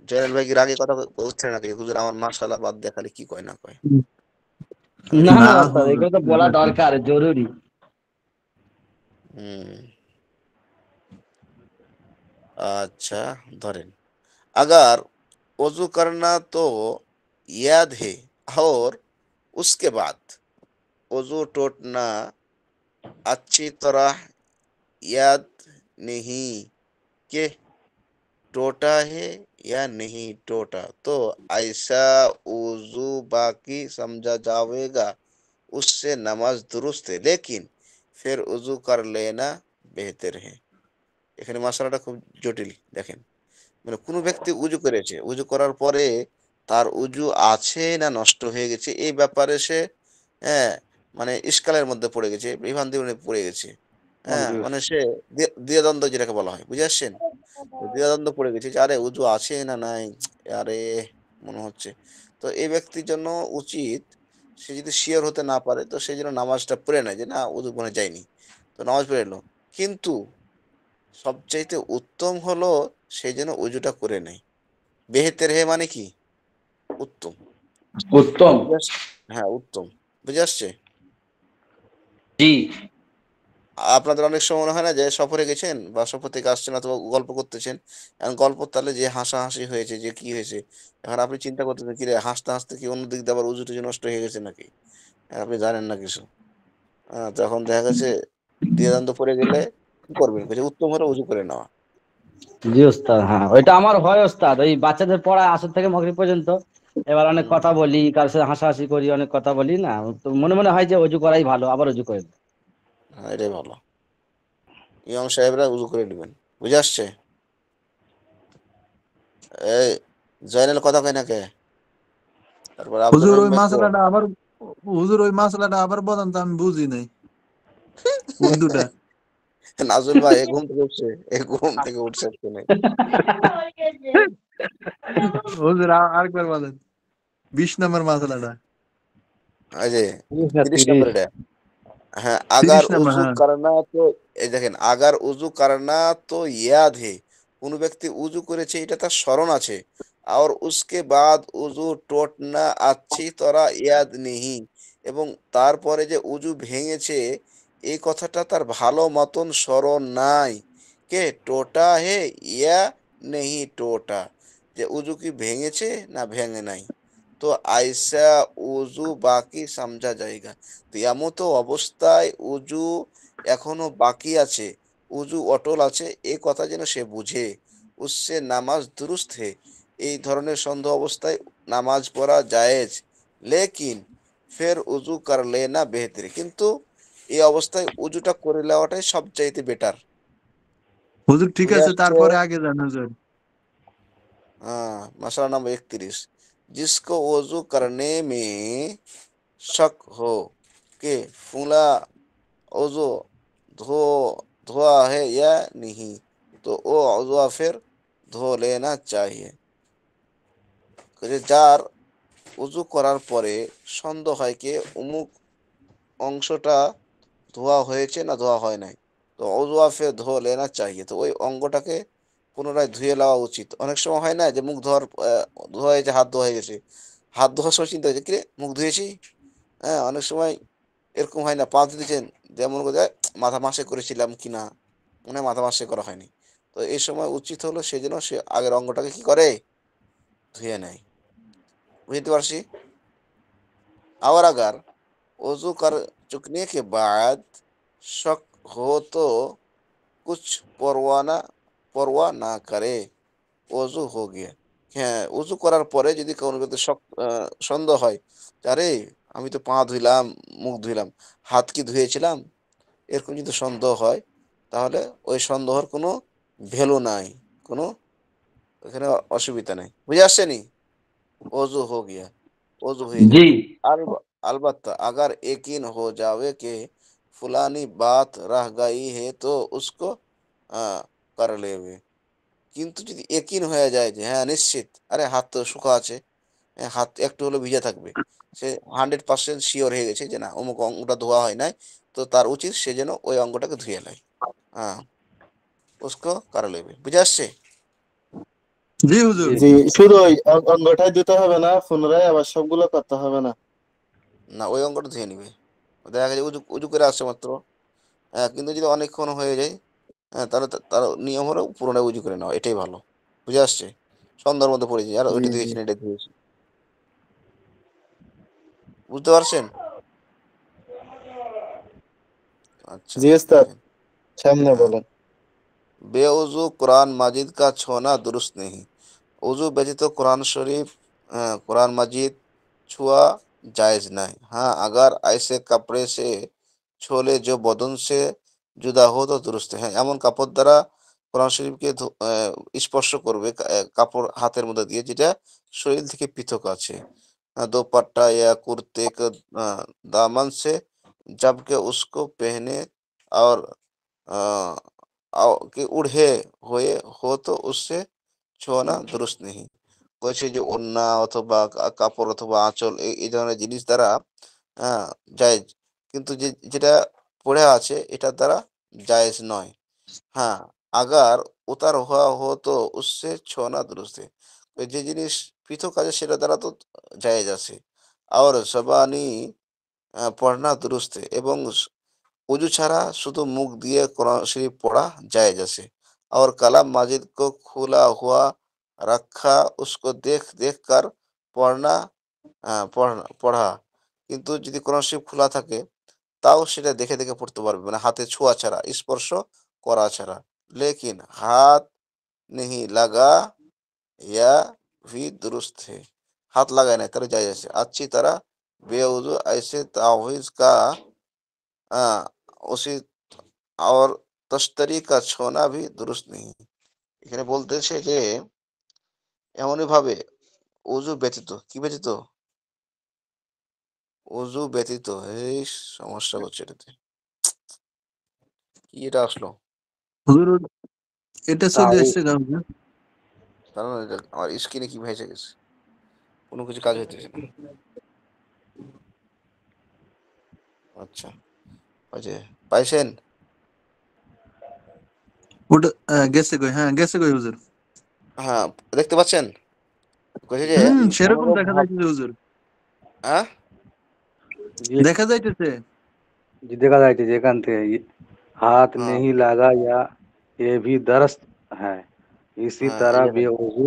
জয়নাল ভাই কি রাগে কথা হচ্ছে নাকি? হুজুর আমার মাশাআল্লাহ বাদ দিয়ে খালি কি কয় না কয়। না না না ওস্তাদ, হুজুর, এগুলো তো বলা দরকার, জরুরি। হুম, अच्छा धरें, अगर वजू करना तो याद है और उसके बाद वजू टूटना अच्छी तरह याद नहीं कि टूटा है या नहीं टूटा, तो ऐसा वजू बाकी समझा जाएगा, उससे नमाज दुरुस्त है, लेकिन फिर वजू कर लेना बेहतर है। এখানে মশলাটা খুব জটিল দেখেন। মানে কোনো ব্যক্তি উজু করেছে, উজু করার পরে তার উজু আছে না নষ্ট হয়ে গেছে এই ব্যাপারে সে, হ্যাঁ, মানে ইশকালের মধ্যে পড়ে গেছে, বিভ্রান্তির মধ্যে পড়ে গেছে। হ্যাঁ, মানে সে দ্বিধাদ্বন্দ্ব যেটাকে বলা হয়, বুঝে আসছেন? দ্বিধাদ্বন্দ্ব পড়ে গেছে যে আরে উজু আছে না নাই, আরে মনে হচ্ছে। তো এই ব্যক্তির জন্য উচিত, সে যদি শিওর হতে না পারে তো সেই জন্য নামাজটা পড়ে নেয় যে না উজু মনে যায়নি, তো নামাজ পড়ে এলো। কিন্তু সবচাইতে উত্তম হলো সেই জন্য উজুটা করে নেয়। বেহেতের হে মানে কি? উত্তম। উত্তম। বুঝে আসছে? হ্যাঁ, উত্তম। বুঝে আসছে? জি আপনাদের অনেক সময় মনে হয় না যে সফরে গেছেন বা সফর থেকে আসছেন অথবা গল্প করতেছেন, এখন গল্পর তালে যে হাসাহাসি হয়েছে, যে কি হয়েছে, এখন আপনি চিন্তা করতেছেন কি রে, হাসতে হাসতে কি অন্য দিক দিয়ে আবার উজু টুজু নষ্ট হয়ে গেছে নাকি? আপনি জানেন না কিছু। তখন দেখা গেছে দ্বিধাদ্বন্দ্ব পড়ে গেলে কি করবেন? বলছে উত্তম হলো উজু করে নেওয়া। জি ওস্তাদ, হ্যাঁ ওইটা আমার হয় ওস্তাদ, ওই বাচ্চাদের পড়ায় আসর থেকে মাগরিব পর্যন্ত। এবার অনেক হুম, কথা বলি, কার সাথে হাসাহাসি করি, অনেক কথা বলি না, তো মনে মনে হয় যে অজু করাই ভালো, আবার অজু করে নিই। হ্যাঁ, এটাই ভালো। ইমাম সাহেবরা উজু করে নেবেন। বুঝে আসছে? এই জয়নাল কথা কয় না কে? তারপর আব্দুর হুজুর রহিম ওই ভাই কো? মাসালাটা আবার, হুজুর ওই মাসালাটা আবার বলেন তো, আমি বুঝি নাই ওই দুটা। নাজুল ভাই এ ঘুম থেকে উঠছে, এ ঘুম থেকে উঠছে একটু নেই। হুজুর আরেকবার বলেন 20 নম্বর মাসালাটা। এই যে 30 না 30 নম্বর 30। এটা। हाँ, 30 अगर নম্বর, उजू হ্যাঁ। करना तो এই দেখেন, আগার উজু করনা তো ইয়াদ হে, কোন ব্যক্তি উজু করেছে এটা তার স্মরণ আছে, আর উসকে বাদ উজু টোটনা আচ্ছি তরা ইয়াদ নেহি, এবং তারপরে যে উজু ভেঙেছে এই কথাটা তার ভালো মতন স্মরণ নাই, কে টোটা হে ইয়া নেহি টোটা, যে উজু কি ভেঙেছে না ভেঙে নাই, তো আইসা উজু বাকি সমঝা যায়গা। তো এমতো অবস্থায় উজু এখনো বাকি আছে, উজু অটল আছে, এ কথা যেন সে বুঝে, উসসে নামাজ দুরুস্ত হে, এই ধরনের সন্দেহ অবস্থায় নামাজ পড়া জায়েজ, লেকিন ফের উজু কর লেনা বেহতর, কিন্তু এই অবস্থায় উজুটা করে নেওয়াটাই সবচাইতে বেটার। হুজুর ঠিক বুঝে আছে, আসছে? তারপরে আগে যান হুজুর। हाँ, मसला नंबर 31, जिसको वजू करने में शक हो कि फूला वजू धो धोआ है या नहीं, तो वो वजू फिर धो लेना चाहिए। যে যার উজু করার পরে সন্দেহ হয় কি অমুক অংশটা ধোয়া হয়েছে না ধোয়া হয় নাই, তো অজু ফের ধো লেনা চাহিয়ে, তো ওই অঙ্গটাকে পুনরায় ধুয়ে নেওয়া উচিত। অনেক সময় হয় না যে মুখ ধোয়ার ধোয়া হয়েছে, হাত ধোয়া হয়ে গেছে, হাত ধোয়ার সময় চিন্তা হয়েছে কিরে মুখ ধুয়েছি। হ্যাঁ, অনেক সময় এরকম হয় না, পা ধুতেছেন যেমন করে মাথা মাসে করেছিলাম কিনা, মনে হয় মাথা মাসে করা হয়নি, তো এই সময় উচিত হলো সেজন্য সে আগের অঙ্গটাকে কি করে ধুয়ে নেয়। বুঝতে পারছি? और अगर वजू कर चुकने के बाद शक हो तो कुछ परवाह ना करे, অজু হো গিয়া। হ্যাঁ, উজু করার পরে যদি কোনো ব্যক্তি সন্দেহ হয় যে আরে আমি তো পা ধুইলাম, মুখ ধুইলাম, হাত কি ধুয়েছিলাম? এরকম যদি সন্দেহ হয়, তাহলে ওই সন্দেহের কোনো ভ্যালু নাই, কোনো এখানে অসুবিধা নেই। বুঝে আসছে নি? ওযু হো গিয়া, ওযু হয়ে জি যাবে। अलबत्ता अगर यकीन हो जावे कि फलानी बात रह गई है तो उसको कर लेवे। কিন্তু যদি यकीन হয়ে যায় যে হ্যাঁ নিশ্চিত, আরে হাত তো শুকা আছে, হাত একটু হলেও ভিজা থাকবে। সে 100% সিওর হয়ে গেছে যে না অমুক অঙ্গটা ধোয়া হয় নাই। তো তার উচিত সে যেন ওই অঙ্গটাকে ধুয়ে নেয়। হ্যাঁ, উসকো कर लेवे। বুঝে আসছে? জি হুজুর। জি জি, শুধু ওই অঙ্গটাই দিতে হবে না, পুনরায় আবার সবগুলো করতে হবে না। না ওই অঙ্গটা ধুয়ে নিবে। দেখা গেছে উজু উজু করে আসছে মাত্র। কিন্তু যদি অনেকক্ষণ হয়ে যায়, তাহলে তার নিয়ম হলো পুরোটাই উজু করে নেওয়া। এটাই ভালো। বুঝে আসছে? সন্ধ্যার মধ্যে পড়েছি আর জি ওইটা জি ধুয়েছি না এটা ধুয়েছি। বুঝতে পারছেন? আচ্ছা, জি ওস্তাদ, দেখেন। সামনে হ্যাঁ, বলেন। बेवजू कुरान माजिद का छूना दुरुस्त नहीं। वजू व्यतीत कुरान शरीफ, कुरान मजीद छुआ जायज नहीं। हाँ, अगर ऐसे कपड़े से छोले जो बदन से जुदा हो तो दुरुस्त है। এমন কাপড় দ্বারা কোরআন শরীফকে স্পর্শ করবে, কাপড় হাতের মধ্যে দিয়ে যেটা শরীর থেকে পৃথক আছে। दोपट्टा या कुर्ते के दामन से जबकि उसको पहने और अ, के उड़े हुए हो तो उससे ছোঁয়া দুরুস্ত নেই। বলছে যে ওড়না অথবা কাপড় অথবা আঁচল এই ধরনের জিনিস দ্বারা জায়েজ, কিন্তু যেটা পড়ে আছে এটার দ্বারা জায়েজ নয়। हाँ, अगर उतर हुआ हो तो उससे छोना दुरुस्त है। ওই যে জিনিস পৃথক আছে সেটা দ্বারা তো জায়েজ আছে। और ज़बानी পড়না दुरुस्त है এবং उजू ছাড়া শুধু মুখ দিয়ে কোরআন শরীফ পড়া জায়েজ আছে। और कलाम माजिद को खुला हुआ रखा उसको देख देख कर পড়না পড়া, কিন্তু যদি কোরআন শরীফ খোলা থাকে তাও সেটা দেখে দেখে পড়তে পারবে, মানে হাতে ছোঁয়া ছাড়া, স্পর্শ করা ছাড়া। लेकिन हाथ नहीं लगा या भी दुरुस्त है। हाथ लगाए नहीं तरह जायज है। अच्छी तरह बेवजू ऐसे तावीज का उसी और তশতরি কা ছোঁনা ভি দুরুস্ত নেই। এখানে বলতেছে যে এমনই ভাবে অজু ব্যতীত, কি ব্যতীত? অজু ব্যতীত। এই সমস্যা করছে এটাতে। কি এটা আসলো? হুজুর, এটা চলে তাও এসছে গা হুজুর। কারণ এটা আমার স্ক্রিনে কি ভেসে গেছে, কোনো কিছু কাজ হইতেছে না। আচ্ছা, ওই যে পাইছেন? ওটা গেছে কই? হ্যাঁ গেছে কই হুজুর? হ্যাঁ, দেখতে পাচ্ছেন? কইছে যে সেরকম এমনও দেখা ভাব, যাইতেছে হুজুর। হ্যাঁ, জি দেখা যাইতেছে। জি দেখা যাচ্ছে যে এখান থেকে हाथ হ্যাঁ, नहीं लगा या ये भी दरस्त है इसी হ্যাঁ, এই तरह দেখেন। बेवजू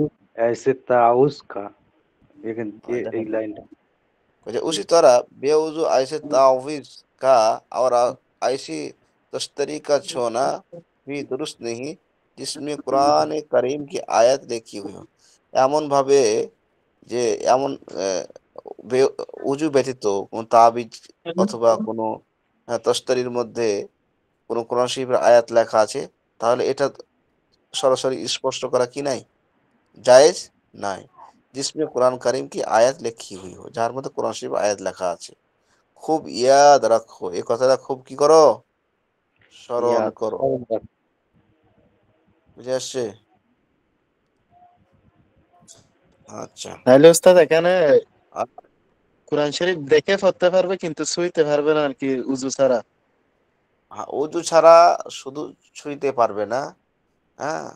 ऐसे ताउस का लेकिन এই ये দেখেন। लाइन कहे उसी तरह बेवजू ऐसे तावीज का और ऐसी तश्तरी का छोना भी दुरुस्त नहीं जिसमें कुरान करीम की आयत लिखी हुई हो। এমন ভাবে যে এমন উজু ব্যতীত কোন তাবিজ অথবা কোনো তশতরির মধ্যে কোনো কোরআন শরীফের আয়াত লেখা আছে, তাহলে এটা সরাসরি স্পষ্ট করা কি নাই? জায়েজ নাই। जिसमें कुरान करीम की आयत लिखी हुई हो, যার মধ্যে কোরআন শরীফ আয়াত লেখা আছে। খুব ইয়াদ রাখো, এই কথাটা খুব কি করো? স্মরণ याद করো। বুঝে আসছে? আচ্ছা। তাহলে ওস্তাদ এখানে আর কোরআন শরীফ দেখে পড়তে পারবে কিন্তু ছুঁইতে পারবে না আর কি, উজু ছাড়া। অজু ছাড়া শুধু ছুঁইতে পারবে না, হ্যাঁ,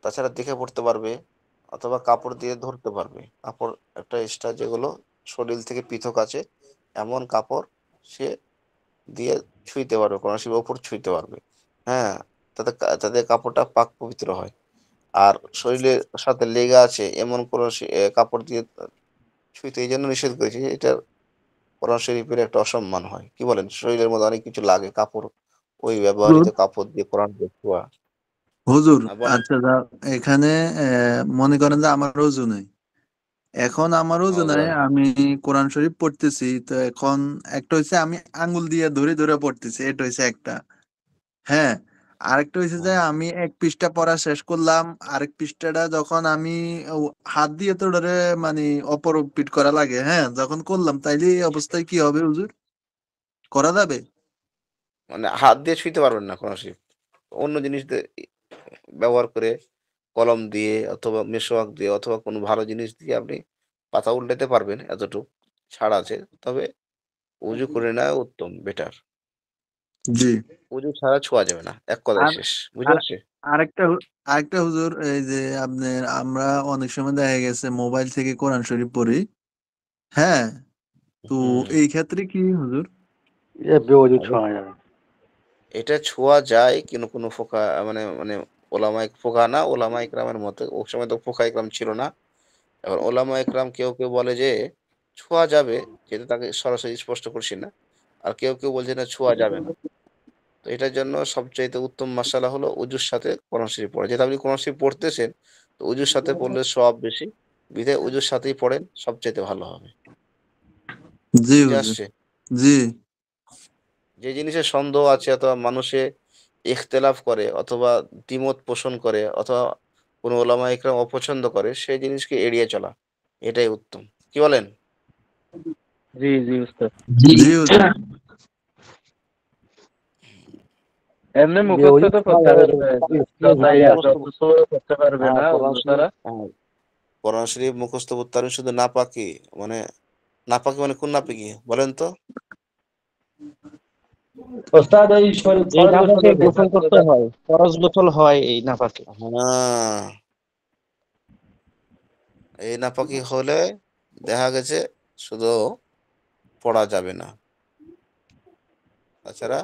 তাছাড়া দেখে পড়তে পারবে অথবা কাপড় দিয়ে ধরতে পারবে। কাপড় একটা এক্সট্রা যেগুলো শরীর থেকে পৃথক আছে, এমন কাপড় সে দিয়ে ছুঁইতে পারবে, কোরআন শরীফের ওপর ছুঁইতে পারবে। হ্যাঁ, তাতে কাপড়টা পাক পবিত্র হয়। আর শরীরের সাথে লেগে আছে এমন কোন কাপড় দিয়ে ছুঁইতে এই জন্য নিষেধ করেছে যে এটা কোরআন শরীফের একটা অসম্মান হয়। কি বলেন? শরীরের মধ্যে অনেক কিছু লাগে, কাপড়, ওই ব্যবহৃত হুজুর, কাপড় দিয়ে কোরআন দিয়ে ছোঁয়া। হুজুর বলেন। আচ্ছা এখানে মনে করেন যে আমার ওযু নাই। এখন আমারও বুঝতে জানাই পারলাম। আমি কোরআন শরীফ পড়তেছি, তো এখন একটা হচ্ছে আমি আঙ্গুল দিয়ে ধরে ধরে পড়তেছি, এটা হচ্ছে একটা। হ্যাঁ, আরেকটা হচ্ছে যে আমি এক পৃষ্ঠা পড়া শেষ করলাম, আরেক পৃষ্ঠাটা যখন আমি হাত দিয়ে তো ওটারে মানে অপর পিট করা লাগে, হ্যাঁ, যখন করলাম তাইলে এই অবস্থায় কি হবে হুজুর? করা যাবে? মানে হাত দিয়ে ছুঁইতে পারবেন না কোরআন শরীফ। অন্য জিনিস দিয়ে ব্যবহার করে কলম দিয়ে অথবা মেসোয়াক দিয়ে অথবা কোনো ভালো জিনিস দিয়ে আপনি পাতা উল্টাতে পারবেন, এতটুক ছাড় আছে। তবে উজু করে নেওয়া উত্তম, বেটার। জি। উজু ছাড়া ছোঁয়া যাবে না। এক কথায় আর শেষ। বুঝে আর আসছে? আরেকটা হুজুর, এই যে আপনার আমরা অনেক সময় দেখা গেছে মোবাইল থেকে কোরআন শরীফ পড়ি, হ্যাঁ, তো হুম। এই ক্ষেত্রে কি হুজুর? বেওজু আরে ছোঁয়া যাবে। এটা ছোঁয়া যায় কিন্তু কোনো ফোঁকা মানে মানে ওলামায়ে ফোঁকা না, ওলামায়ে ইকরামের মতে। ও সময় তো ফোঁকা ইকরাম ছিল না। এবার ওলামায়ে ইকরাম কেউ বলে যে ছোঁয়া যাবে, যেহেতু তাকে সরাসরি স্পষ্ট করছি না। আর কেউ বলছে না ছোঁয়া যাবে না। তো এটার জন্য সবচাইতে উত্তম মাসআলা হলো উজুর সাথে কোরআন শরীফ পড়া। যেহেতু আপনি কোরআন শরীফ পড়তেছেন, তো উজুর সাথে পড়লে সওয়াব বেশি। বিধায় উজুর সাথেই পড়েন, সবচাইতে ভালো হবে। জি বুঝে হুজুর। আসছে? জি। যে জিনিসে সন্দেহ আছে অথবা মানুষে ইখতিলাফ করে অথবা দ্বিমত পোষণ করে অথবা কোনো ওলামা ইকরাম অপছন্দ করে, সেই জিনিসকে এড়িয়ে চলা। এটাই উত্তম। কি বলেন? জি জি উস্তাদ। জি জি হুজুর। এমনি মুখস্থ বেওজু তো ছোঁয়া করতে যাবে পারবে, ভিতরে হ্যাঁ, চাইলে মুখস্থ যত করতে পারবে হ্যাঁ, না কোরআন অন্য শরীফ ছাড়া। হ্যাঁ, কোরআন শরীফ মুখস্থ করতে পারবেন, শুধু নাপাকি মানে নাপাকি মানে কোন নাপাকি বলেন তো? ওস্তাদ ওই এই ফরজ নাপাকে গোসলের গোসল করতে হয়, ফরজ গোসল হয় এই নাপাকে। হ্যাঁ, এই নাপাকি হলে দেখা গেছে শুধু পড়া যাবে না। তাছাড়া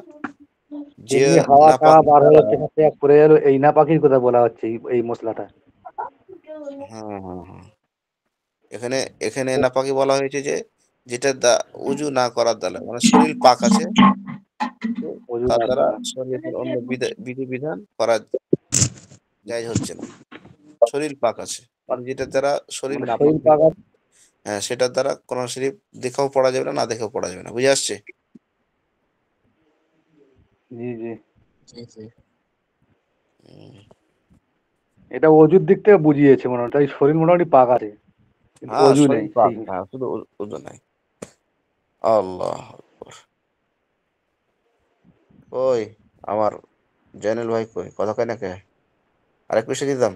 যে এমনি হাওয়া টাওয়া নাপাকি বার দ্বারা হয়ে পেশাব টেশাব করে এলো, এই না পাখির কথা বলা হচ্ছে এই মশলাটা। হ্যাঁ। এখানে এখানে নাপাকি বলা হয়েছে যে যেটা উজু না করার দ্বারা মানে শরীর পাক আছে, কিন্তু অজু তার না দ্বারা করা। শরীয়তের অন্য বিধিবিধান করা জায়েজ হচ্ছে না। শরীর পাক আছে। কিন্তু যেটার দ্বারা শরীর মানে নাপাক শরীর হয়ে পাকা। যায়, হ্যাঁ, সেটার দ্বারা কোরআন শরীফ দেখেও পড়া যাবে না, না দেখেও পড়া যাবে না। বুঝে আসছে? জি জি। জি জি। হুম। এটা অজুর দিক থেকে বুঝিয়েছে মনে হয়, তাই শরীর মোটামুটি পাক আছে কিন্তু হ্যাঁ, অজু নেই শরীর পাক। সেই। হ্যাঁ, শুধু উজু নাই। আল্লাহ আকবার। কই আমার জয়নুল ভাই কই? কথা কয় না কে? আরেক পয়সা দিতাম।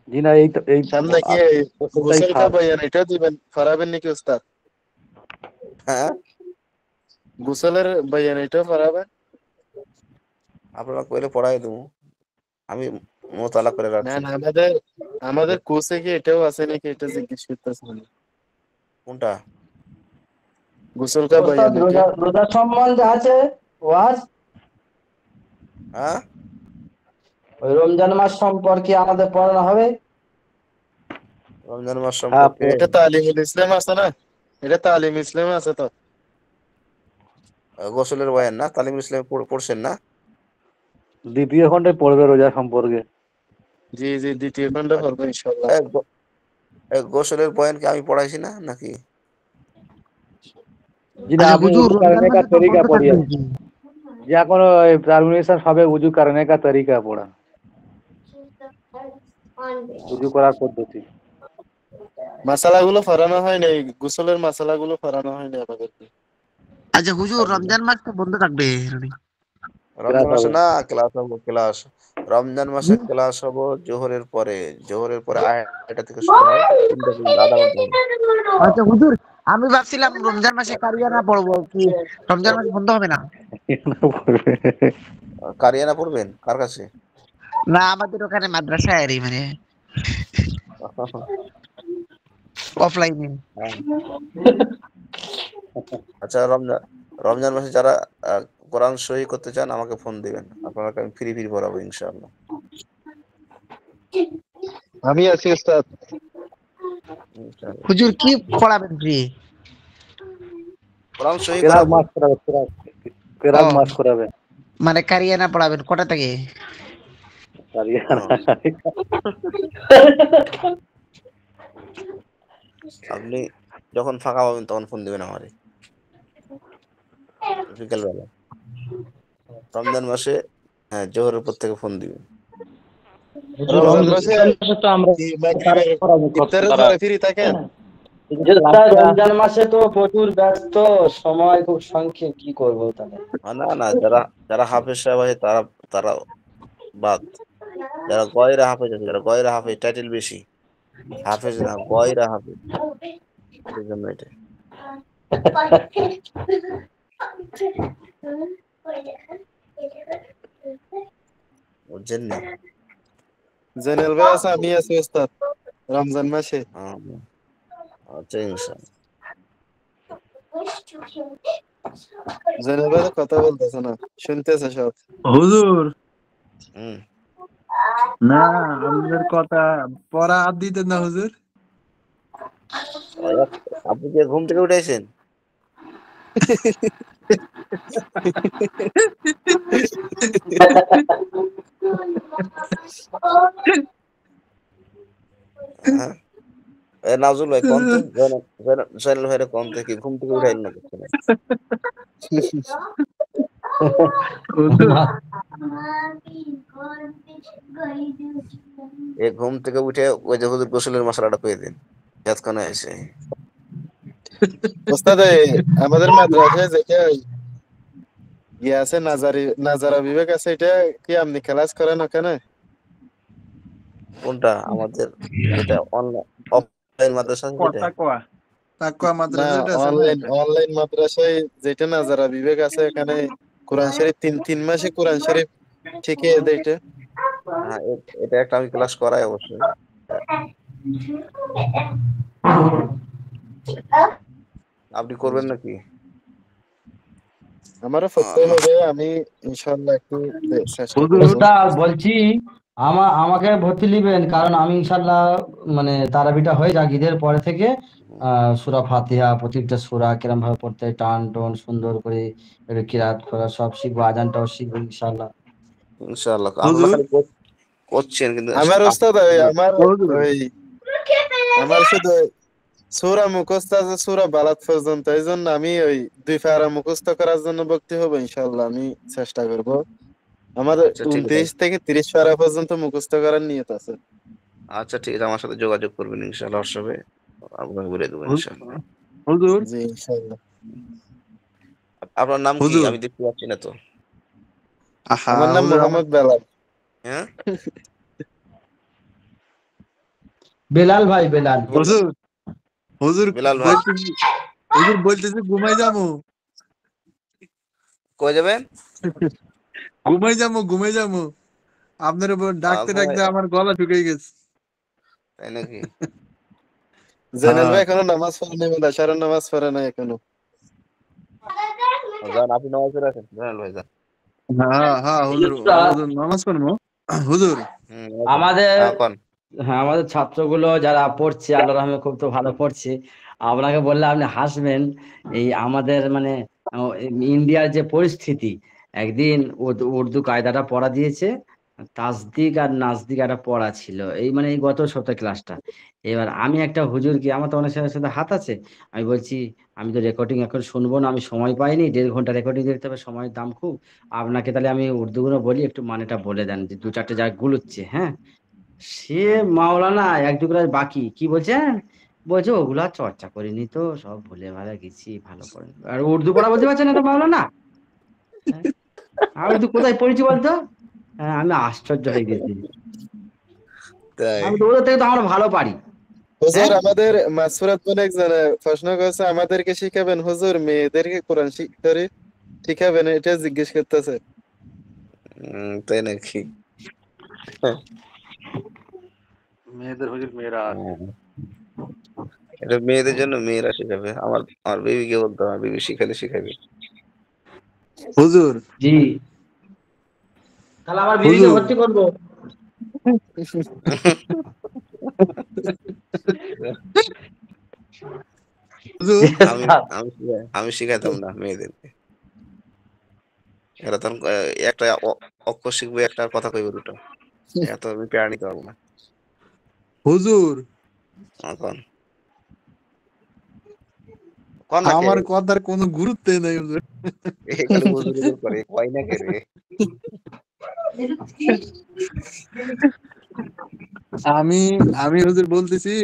জি না, এই তো এই সামনে কি এই গোসলটাই গোসল কা খারাপ। বয়ান এটা দিবেন, করাবেন নাকি উস্তাদ? হ্যাঁ, গোসলের বয়ান এটা করাবেন? আপনারা কইলে পড়াই দেবো। আমি মোতালা করে না রাখছি। না, আমাদের আমাদের কোর্সে কি এটাও আছে নাকি এটা জিজ্ঞেস করতেছেন। কোনটা? গোসল কা ওস্তাদ বয়ান এটা। রোজা সম্বন্ধে আছে ওয়াজ, হ্যাঁ, ওই রমজান মাস সম্পর্কে আমাদের পড়ানো হবে। রমজান মাস হ্যাঁ সম্পর্কে এটা তালিমুল ইসলাম আছে না? এটা তালিম ইসলাম আছে তো। গোসলের বয়ান না? তালিমুল ইসলাম পড়ছেন না? দ্বিতীয় খণ্ডে পড়বে রোজা সম্পর্কে। জি জি, দ্বিতীয় খণ্ড পড়বো ইনশাআল্লাহ। এ, গো- গোসলের বয়ান কি আমি পড়াইছি না নাকি? जी ना, আচ্ছা आपने হুজুর, वजू রমজান करने का মাসে তো तरीका বন্ধ पढ़िए। থাকবে নাকি? या कोनो टर्मिनेशन सबे वजू करने का तरीका पढ़ा, वजू करार पद्धति। মাসালাগুলো পড়ানো হয় নাই, গোসলের মাসালাগুলো পড়ানো হয় নাই আমাদেরকে। আচ্ছা হুজুর, রমজান মাস তো বন্ধ থাকবে। क्लास রমজান মাসে হবে। না ক্লাস হবো, ক্লাস রমজান মাসে ক্লাস হবো জোহরের পরে। জোহরের পরে 8টা থেকে শুরু হয়, 3টা পর্যন্ত আধা ঘন্টা হবে। আচ্ছা হুজুর, আমি ভাবছিলাম রমজান মাসে কারিয়ানা পড়বো, কি রমজান মাস বন্ধ হবে না? না পড়বে। কারিয়ানা পড়বেন কার কাছে? না, আমাদের ওখানে মাদ্রাসায় আরই মানে অফলাইনে। হ্যাঁ। আচ্ছা, রমজান রমজান মাসে যারা আহ, কোরআন সহি করতে চান আমাকে ফোন দিবেন, আপনাকে আমি ফ্রি পড়াবো ইনশাআল্লাহ। আমি আছি উস্তাদ। ইনশাআল্লাহ। হুজুর কি পড়াবেন ফ্রি? কোরআন সহি केरात করাবো। मास करावे, ও, केरात मास करावे। মানে কারিয়ানা পড়াবেন কটা থেকে? শোনো, আপনি যখন ফাঁকা পাবেন তখন ফোন দিবেন আমারে বিকেলবেলা রমজান মাসে। হ্যাঁ, জোহরের পর থেকে ফোন দিবেন। হুজুর রমজান হুজুর মাসে তো আমরা কি মাগরিবের ইফতারের পরে ফ্রি থাকেন? রমজান মাসে তো প্রচুর ব্যস্ত, সময় খুব সংক্ষেপ, কি করবো তাহলে? না না, যারা যারা হাফেজ সাহেব আছে তারা তারা বাদ। যারা গয়রা হাফেজ আছে, যারা গয়রা হাফেজ টাইটেল বেশি, হাফেজ না গয়রা হাফেজ, এদের জন্য এটা বুঝছেন নি? জেনারেল ভাই আছে, আমি আছি ওস্তাদ রমজান মাসে। আচ্ছা, ইনশাল্লাহ। জেনারেল ভাই তো কথা বলতেছে না, শুনতেছে সব। হুজুর হুম না, আপনাদের কথা পড়া আর দিতেন না হুজুর। আপনি কি ঘুম থেকে উঠেছেন? হ্যাঁ, নাজুল ভাই কোন তো জয়নাল ভাইরে কোন থেকে ঘুম থেকে উঠাইল না কিছু না। হুজুর এ ঘুম থেকে উঠে ওই যে হুজুর গোসলের মশলাটা পেয়ে দিন, এতক্ষণে এসে। ওস্তাদ আমাদের মাদ্রাসায় যেটা ইয়ে আছে, নাজারা বিভাগ আছে, এটা কি আপনি ক্লাস করেন ওখানে? কোনটা? আমাদের যেটা অফলাইন মাদ্রাসা আছে যেটা? তাকওয়া তাকওয়া না, মাদ্রাসা যেটা আছে না অনলাইন এটা? অনলাইন মাদ্রাসায় যেটা নাজারা বিভাগ আছে, এখানে কোরআন শরীফ তিন মাসে কোরআন শরীফ শিখিয়ে দেয় এটা। হ্যাঁ, এটা একটা আমি ক্লাস করাই অবশ্যই। আপনি করবেন নাকি? আমারও পড়তে হবে, আমি ইনশাআল্লাহ একটু চেষ্টা হুজুর করব। ওটা বলছি, আমাকে ভর্তি নিবেন, কারণ আমি ইনশাল্লাহ মানে তারাবিটা হয়ে যাক ঈদের পরে থেকে সূরা ফাতিহা, প্রত্যেকটা সূরা কিরম ভাবে পড়তে হয়, টান টোন সুন্দর করে একটু কিরাত করা সব শিখবো, আজানটাও শিখবো ইনশাল্লাহ। ইনশাআল্লাহ আপনারা হুজুর খালি করছেন কিন্তু আমার ওস্তাদ হুজুর আমার শুধু সূরা মুখস্থ আছে, সূরা বালাত পর্যন্ত, এই জন্য আমি ওই 2 পারা মুখস্থ করার জন্য ভর্তি হব ইনশাআল্লাহ, আমি চেষ্টা করব। আমার আচ্ছা ঠিক আছে, 29 থেকে 30 পারা পর্যন্ত মুখস্থ করার নিয়ত আছে। আচ্ছা ঠিক আছে, আমার সাথে যোগাযোগ করবেন ইনশাআল্লাহ, হোয়াটসঅ্যাপে আপনাকে বলে দেবো ইনশাআল্লাহ। হুজুর জি ইনশাআল্লাহ। আপনার নাম কি? হুজুর আমি দেখতে পাচ্ছি না তো। আহা আমার নাম হুজুর মোহাম্মদ বেলাল। হ্যাঁ, বেলাল ভাই, বেলাল। কি বললেন? হুজুর হুজুর বিলাল ভাই, বলতেছি ঘুমাই যাবো কই যাবেন? ঘুমাই যাবো আপনার উপর ডাকতে ঘুমাই, ডাকতে আমার গলা শুকিয়ে গেছে। তাই নাকি? জেনারেল হ্যাঁ ভাই এখনো নামাজ পড়েনি, আশারের নামাজ পড়ে না এখনো। যান, আপনি নামাজ পড়ে আসেন, জানাল ভাই যান। হ্যাঁ হ্যাঁ হুজুর হুজুর নামাজ পড়বো হুজুর। নামাজ পড়েন। আমাদের হ্যাঁ কন। হ্যাঁ, আমাদের ছাত্রগুলো যারা পড়ছে আল্লাহ রহমে খুব তো ভালো পড়ছে। আপনাকে বললে আপনি হাসবেন। এই আমাদের মানে ইন্ডিয়ার যে পরিস্থিতি, একদিন উর্দু কায়দাটা পড়া দিয়েছে, তাসদিক আর নাসদিক একটা পড়া ছিল, এই মানে এই গত সপ্তাহে ক্লাসটা। এবার আমি একটা হুজুরকে, আমার তো অনেক সাথে সাথে হাত আছে, আমি বলছি আমি তো রেকর্ডিং এখন শুনবো না, আমি সময় পাইনি, 1.5 ঘন্টা রেকর্ডিং দেখতে হবে, সময়ের দাম খুব। আপনাকে তাহলে আমি উর্দুগুলো বলি, একটু মানেটা বলে দেন, যে 2-4টে জায়গা গুলোচ্ছে, হ্যাঁ। সে মাওলানা এক দুগুলা বাকি কি বলছেন, বলছে ওগুলা চর্চা করিনি তো, সব ভুলে ভালে গেছি, ভালো করে আর উর্দু পড়া বলতে পারছেন এটা মাওলানা। হ্যাঁ, আর উর্দু কোথায় পড়েছি বলতো? হ্যাঁ, আমি আশ্চর্য হয়ে গেছি। তাই আমি তো ওদের থেকে তো আমরা ভালো পারি। হুজুর, হ্যাঁ, আমাদের মাসফুরাত বলে একজনে প্রশ্ন করেছে, আমাদেরকে শিখাবেন হুজুর, মেয়েদেরকে কোরআন শরীফ শিখাবেন, এটা জিজ্ঞেস করতেছে। তাই নাকি? মেয়েদের হুজুর মেয়েরা আছে। হুম, এটা মেয়েদের জন্য, মেয়েরা শিখাবে। আমার আমার বেবিকে বলতো, আমার বেবি শিখালে শিখাবে। হুজুর জি, তাহলে আমার বিবিকে হুজুর ভর্তি করবো। হুজুর আমি আমি শিখাইতাম না মেয়েদেরকে। এরা তখন একটা অক্ষর শিখবে, একটা কথা কইবে, দুটো। এত আমি পেড়া নিতে পারবো না। হুজুর কোন কোন না কে আমার কথার কোনো গুরুত্বই নাই হুজুর। এই খালি হুজুরি করে কয় না কে রে আমি আমি হুজুর বলতেছি,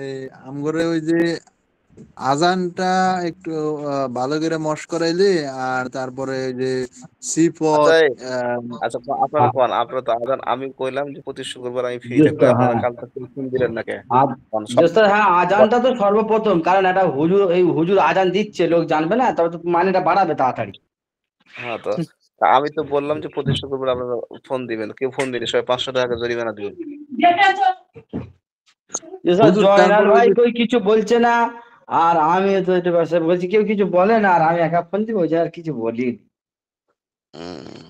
এই আমগরে ওই যে আজানটা একটু ভালো করে মশ করাইলে, আর তারপরে ওই যে আচ্ছা সিপত আচ্ছা আপনারা কোন আপনারা তো আদান আমি কইলাম যে প্রতি শুক্রবার আমি ফ্রি থাকবো আপনারা হ্যাঁ কাল থেকে ফোন দিলেন না কে কোন সব দোস্ত, হ্যাঁ আজানটা তো সর্বপ্রথম, কারণ একটা হুজুর, এই হুজুর আজান দিচ্ছে, লোক জানবে না, তবে তো মানেটা বাড়াবে তাড়াতাড়ি। হ্যাঁ তো তা আমি তো বললাম যে প্রতি শুক্রবার আপনারা ফোন দিবেন কেউ ফোন দিলে সবাই 500 টাকা করে জরিমানা দিবেন হুজুর জয়নাল তারপরে ওই ভাই যে কই কিছু বলছে না, আর আমি তো একটু ব্যবসা বলছি, কেউ কিছু বলে না, আর আমি একা ফোন দিব, ওই যে আর কিছু বলি। হুম।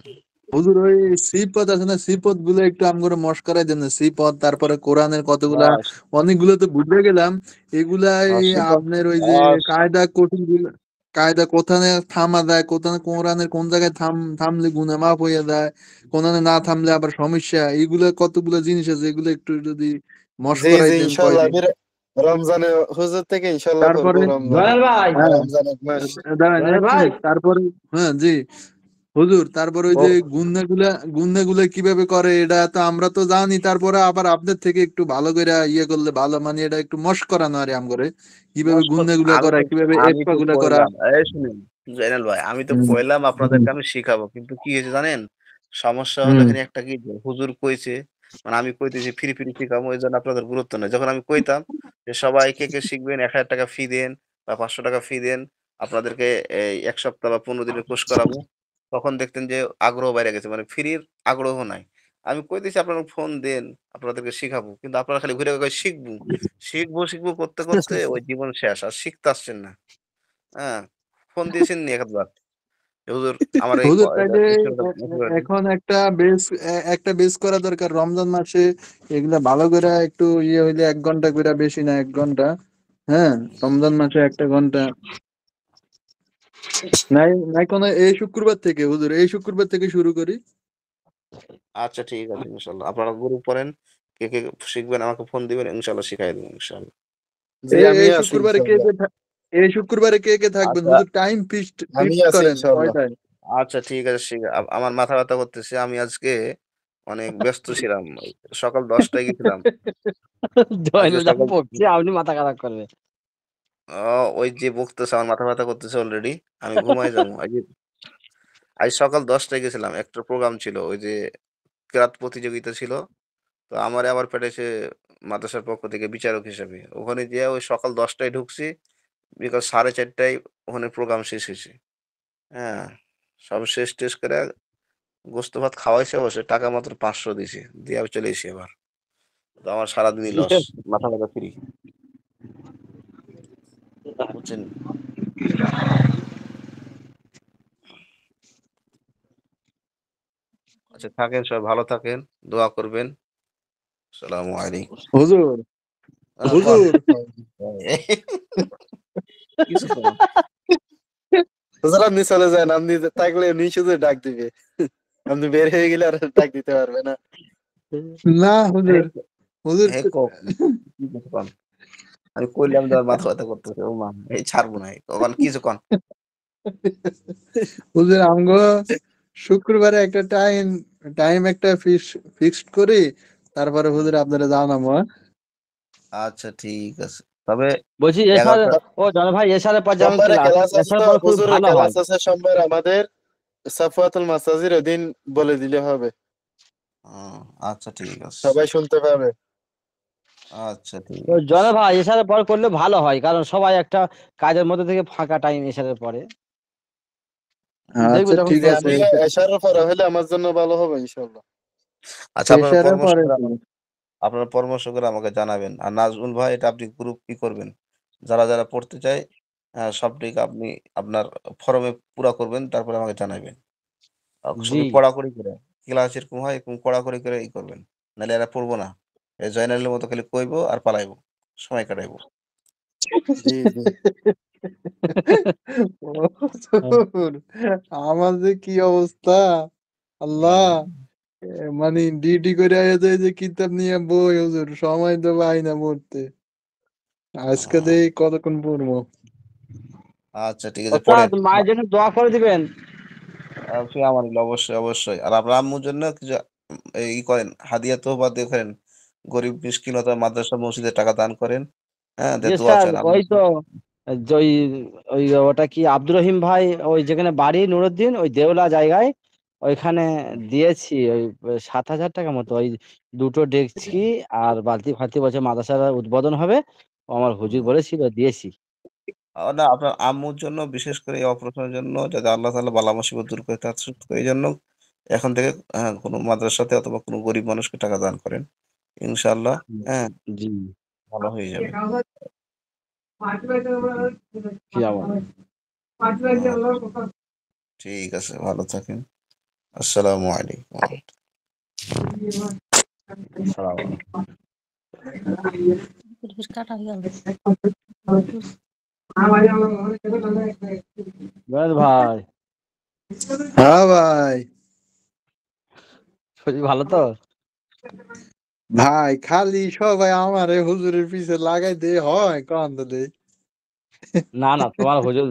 হুজুর ওই শ্রীপদ আছে না, শ্রীপদ গুলো একটু আমগরে মশ করাই দেন না। শ্রীপদ, তারপরে কোরআনের কতগুলা, হ্যাঁ অনেকগুলো তো বুঝে গেলাম। এগুলাই শিপন আপনার ওই যে কায়দা কঠিন গুলো, কায়দা কোথানে থামা যায়, কোথানে কোরআনের কোন জায়গায় থামলে গুনাহ মাফ হইয়া যায়, কোথানে না থামলে আবার সমস্যা, এইগুলা কতগুলো জিনিস আছে, এগুলো একটু যদি মশ জি করাই জি দেন ইনশাল্লাহ কয়দিন। আমি রমজানে হুজুর থেকে ইনশাল্লাহ করবো তারপরে রমজানে। জয়নাল ভাই, হ্যাঁ, রমজান এক মাস। দাঁড়ান জয়নাল এক ভাই, মিনিট, তারপরে হ্যাঁ জি হুজুর, তারপর ওই যে গুন্নাগুলা কিভাবে করে এটা তো আমরা তো জানি, তারপরে আবার আপনার থেকে একটু ভালো করে ইয়ে করলে ভালো, মানে এটা একটু মশ করানো আরে আমগরে কিভাবে গুন্নাগুলা আমি করা, তো কিভাবে আমি একপা তো গুলা করা। কইলাম এই শুনুন জয়নাল ভাই আমি তো হুম, কইলাম হুম, আপনাদেরকে আমি শিখাবো কিন্তু কি হয়েছে জানেন সমস্যা হলো হুম। এখানে একটা কি যে হুজুর কইছে মানে আমি কইতেছি ফ্রি ফ্রি শিখাবো এই জন্য আপনাদের গুরুত্ব নাই যখন আমি কইতাম যে সবাই কে কে শিখবেন 1000 টাকা ফি দেন বা 500 টাকা ফি দেন আপনাদেরকে এই 1 সপ্তাহ বা 15 দিনের কোর্স করাবো তখন দেখতেন যে আগ্রহ বাইরে গেছে মানে ফ্রির আগ্রহ নাই আমি কইতেছি আপনারা ফোন দেন আপনাদেরকে শিখাবো কিন্তু আপনারা খালি ঘুরে ঘুরে শিখবো শিখবো শিখবো করতে করতে ওই জীবন শেষ আর শিখতে আসছেন না হ্যাঁ ফোন দিয়েছেন নি একবার যে হুজুর আমার এই হুজুর এটা তাইলে বিষয়টা বুঝতে পারেন এখন একটা বেস করা দরকার রমজান মাসে, এগুলা ভালো করে একটু ইয়ে হইলে 1 ঘন্টা করে, বেশি না 1 ঘন্টা। হ্যাঁ, রমজান মাসে 1 ঘন্টা নাই, নাই কোনো, এই শুক্রবার থেকে হুজুর, এই শুক্রবার থেকে শুরু করি। আচ্ছা ঠিক আছে ইনশাল্লাহ আপনারা গ্রুপ করেন কে কে শিখবেন আমাকে ফোন দিবেন ইনশাল্লাহ শিখাই দেবো ইনশাল্লাহ জি এই আমি এই আছি শুক্রবারে কে ইনশাল্লাহ। কে এই শুক্রবারে কে কে থাকবেন আচ্ছা হুজুর? টাইম ফিক্সড আমি ফিক্সড আছি করেন ইনশাল্লাহ। কয়টায়? আচ্ছা ঠিক আছে আমার মাথা ব্যথা করতেছে আমি আজকে অনেক ব্যস্ত ছিলাম সকাল 10টায় গেছিলাম আজকে জয়নাল যা সকাল বকছে, আপনি মাথা খারাপ করবে। ওই যে বকতেছে আমার মাথা ব্যথা করতেছে অলরেডি আমি ঘুমাই যাবো আজ সকাল 10টায় গেছিলাম একটা প্রোগ্রাম ছিল ওই যে কেরাত প্রতিযোগিতা ছিল তো আমারে আবার পেঠাইছে মাদ্রাসার পক্ষ থেকে বিচারক হিসেবে। ওখানে যেয়ে ওই সকাল ১০টায় ঢুকছি, বিকাল ৪:৩০টায় ওখানে প্রোগ্রাম শেষ হইছে। হ্যাঁ? সব শেষ-টেস করে গোস্ত ভাত খাওয়াইছে অবশ্য। টাকা মাত্র ৫০০ দিছে। দিয়ে আমি চলে আইছি আবার। তো আমার সারাদিনই লস। মাথা ব্যথা ফ্রি। বুঝছেন? আচ্ছা থাকেন সবাই ভালো থাকেন। দোয়া করবেন। আসসালামু আলাইকুম। হুজুর, কোন? হুজুর, কিছু কন। হুজুর আপনি চলে যান, আপনি থাকলে উনি শুধু ডাক দিবে। আপনি বের হয়ে গেলে আর ডাক দিতে পারবে না। না হে হুজুর, হুজুর হে কও। কি কিছু কন? আমি কইলাম যে আমার মাথা ব্যথা করতেছে। ওমা! এই ছাড়বো না। কন কিছু কন। হুজুর আমগো শুক্রবারে একটা টাইম একটা ফিক্সড করি, তারপরে হুম। হুজুর আপনারা জানাবো। হ্যাঁ? আচ্ছা ঠিক আছে। তবে বলছি এসার, ১১টা ও জয়নাল ভাই এসারের পর যেমন সোমবারে ক্লাস, ক্লাস আছে এসার তো, পর খুব হুজুরের ভালো ক্লাস হয়। আছে সোমবার আমাদের। সাফওয়াতুল মাসাজির ওদিন বলে দিলে হবে, ও আচ্ছা ঠিক আছে। সবাই শুনতে পাবে। আচ্ছা ঠিক তো আছে। জয়নাল ভাই এসারের পর করলে ভালো হয়, কারণ সবাই একটা কাজের মধ্যে থেকে ফাঁকা টাইম এসারের পরে দেখবে আচ্ছা তখন ঠিক জি আছে, আমি এশারের পরে হলে আমার জন্য ভালো হবে ইনশাআল্লাহ। আচ্ছা আপনারা এশারের পরামর্শ পরে করে আমাকে জানাবেন। আর নাজমুল ভাই এটা আপনি গ্রুপ ই করবেন। যারা পড়তে চায় সবটিকে আপনি আপনার ফরমে পুরা করবেন তারপরে আমাকে জানাবেন। জি। শুধু কড়াকড়ি করে। ক্লাস এরকম হয় এরকম কড়াকড়ি করে করবেন। নাহলে এরা পড়বো না। এই জয়নালের মতো খালি কইবো আর পালাইবো। সময় কাটাইবো। জি জি হুজুর, আমার যে কি অবস্থা, আল্লাহ! হুম। মানে ডিউটি করে আয়া যায় যে কিতাব নিয়ে বই হুজুর, সময় তো পাই না পড়তে। আজকে দেই কতক্ষণ পড়বো। আচ্ছা ঠিক আছে, ওস্তাদ পড়েন। মায়ের জন্য দোয়া করে দিবেন। ফি আমানিল্লাহ, অবশ্যই অবশ্যই। আর আপনার আম্মুর জন্য কিছু এই করেন, হাদিয়া তোহবা দিয়ে করেন, গরিব মিসকিন অথবা মাদ্রাসা মসজিদে টাকা দান করেন। হ্যাঁ, জি দোয়া স্যার, চান ওই আল্লাহ। তো ওই ওই ওটা কি আব্দুর রহিম ভাই, ওই যেখানে বাড়ি নুরুদ্দিন, ওই দেওলা জায়গায় ওইখানে দিয়েছি ওই 7,000 টাকা মতো, ওই 2টো ডেকচি আর বালতি ফালতি বছর মাদ্রাসার উদ্বোধন হবে, ও আমার হুজুর বলেছিল, দিয়েছি। না, আপনার আম্মুর জন্য বিশেষ করে এই অপারেশনের জন্য যাতে আল্লাহ তাআলা বালা মুসিবত দূর করে, তার এই জন্য এখন থেকে হ্যাঁ, কোনো মাদ্রাসাতে অথবা কোনো গরিব মানুষকে টাকা দান করেন, ইনশাআল্লাহ। হ্যাঁ, জি, ভালো হয়ে যাবে। ফি আমার আচ্ছা, ঠিক আছে, ভালো থাকেন। আসসালামু আলাইকুম। সালাম। জয়েদ ভাই, হ্যাঁ ভাই। শরীর ভালো তো? ভাই খালি সবাই আমারে হুজুরের পিছে লাগাই দে হয় কান্দে দেই। না না, তোমার হুজুর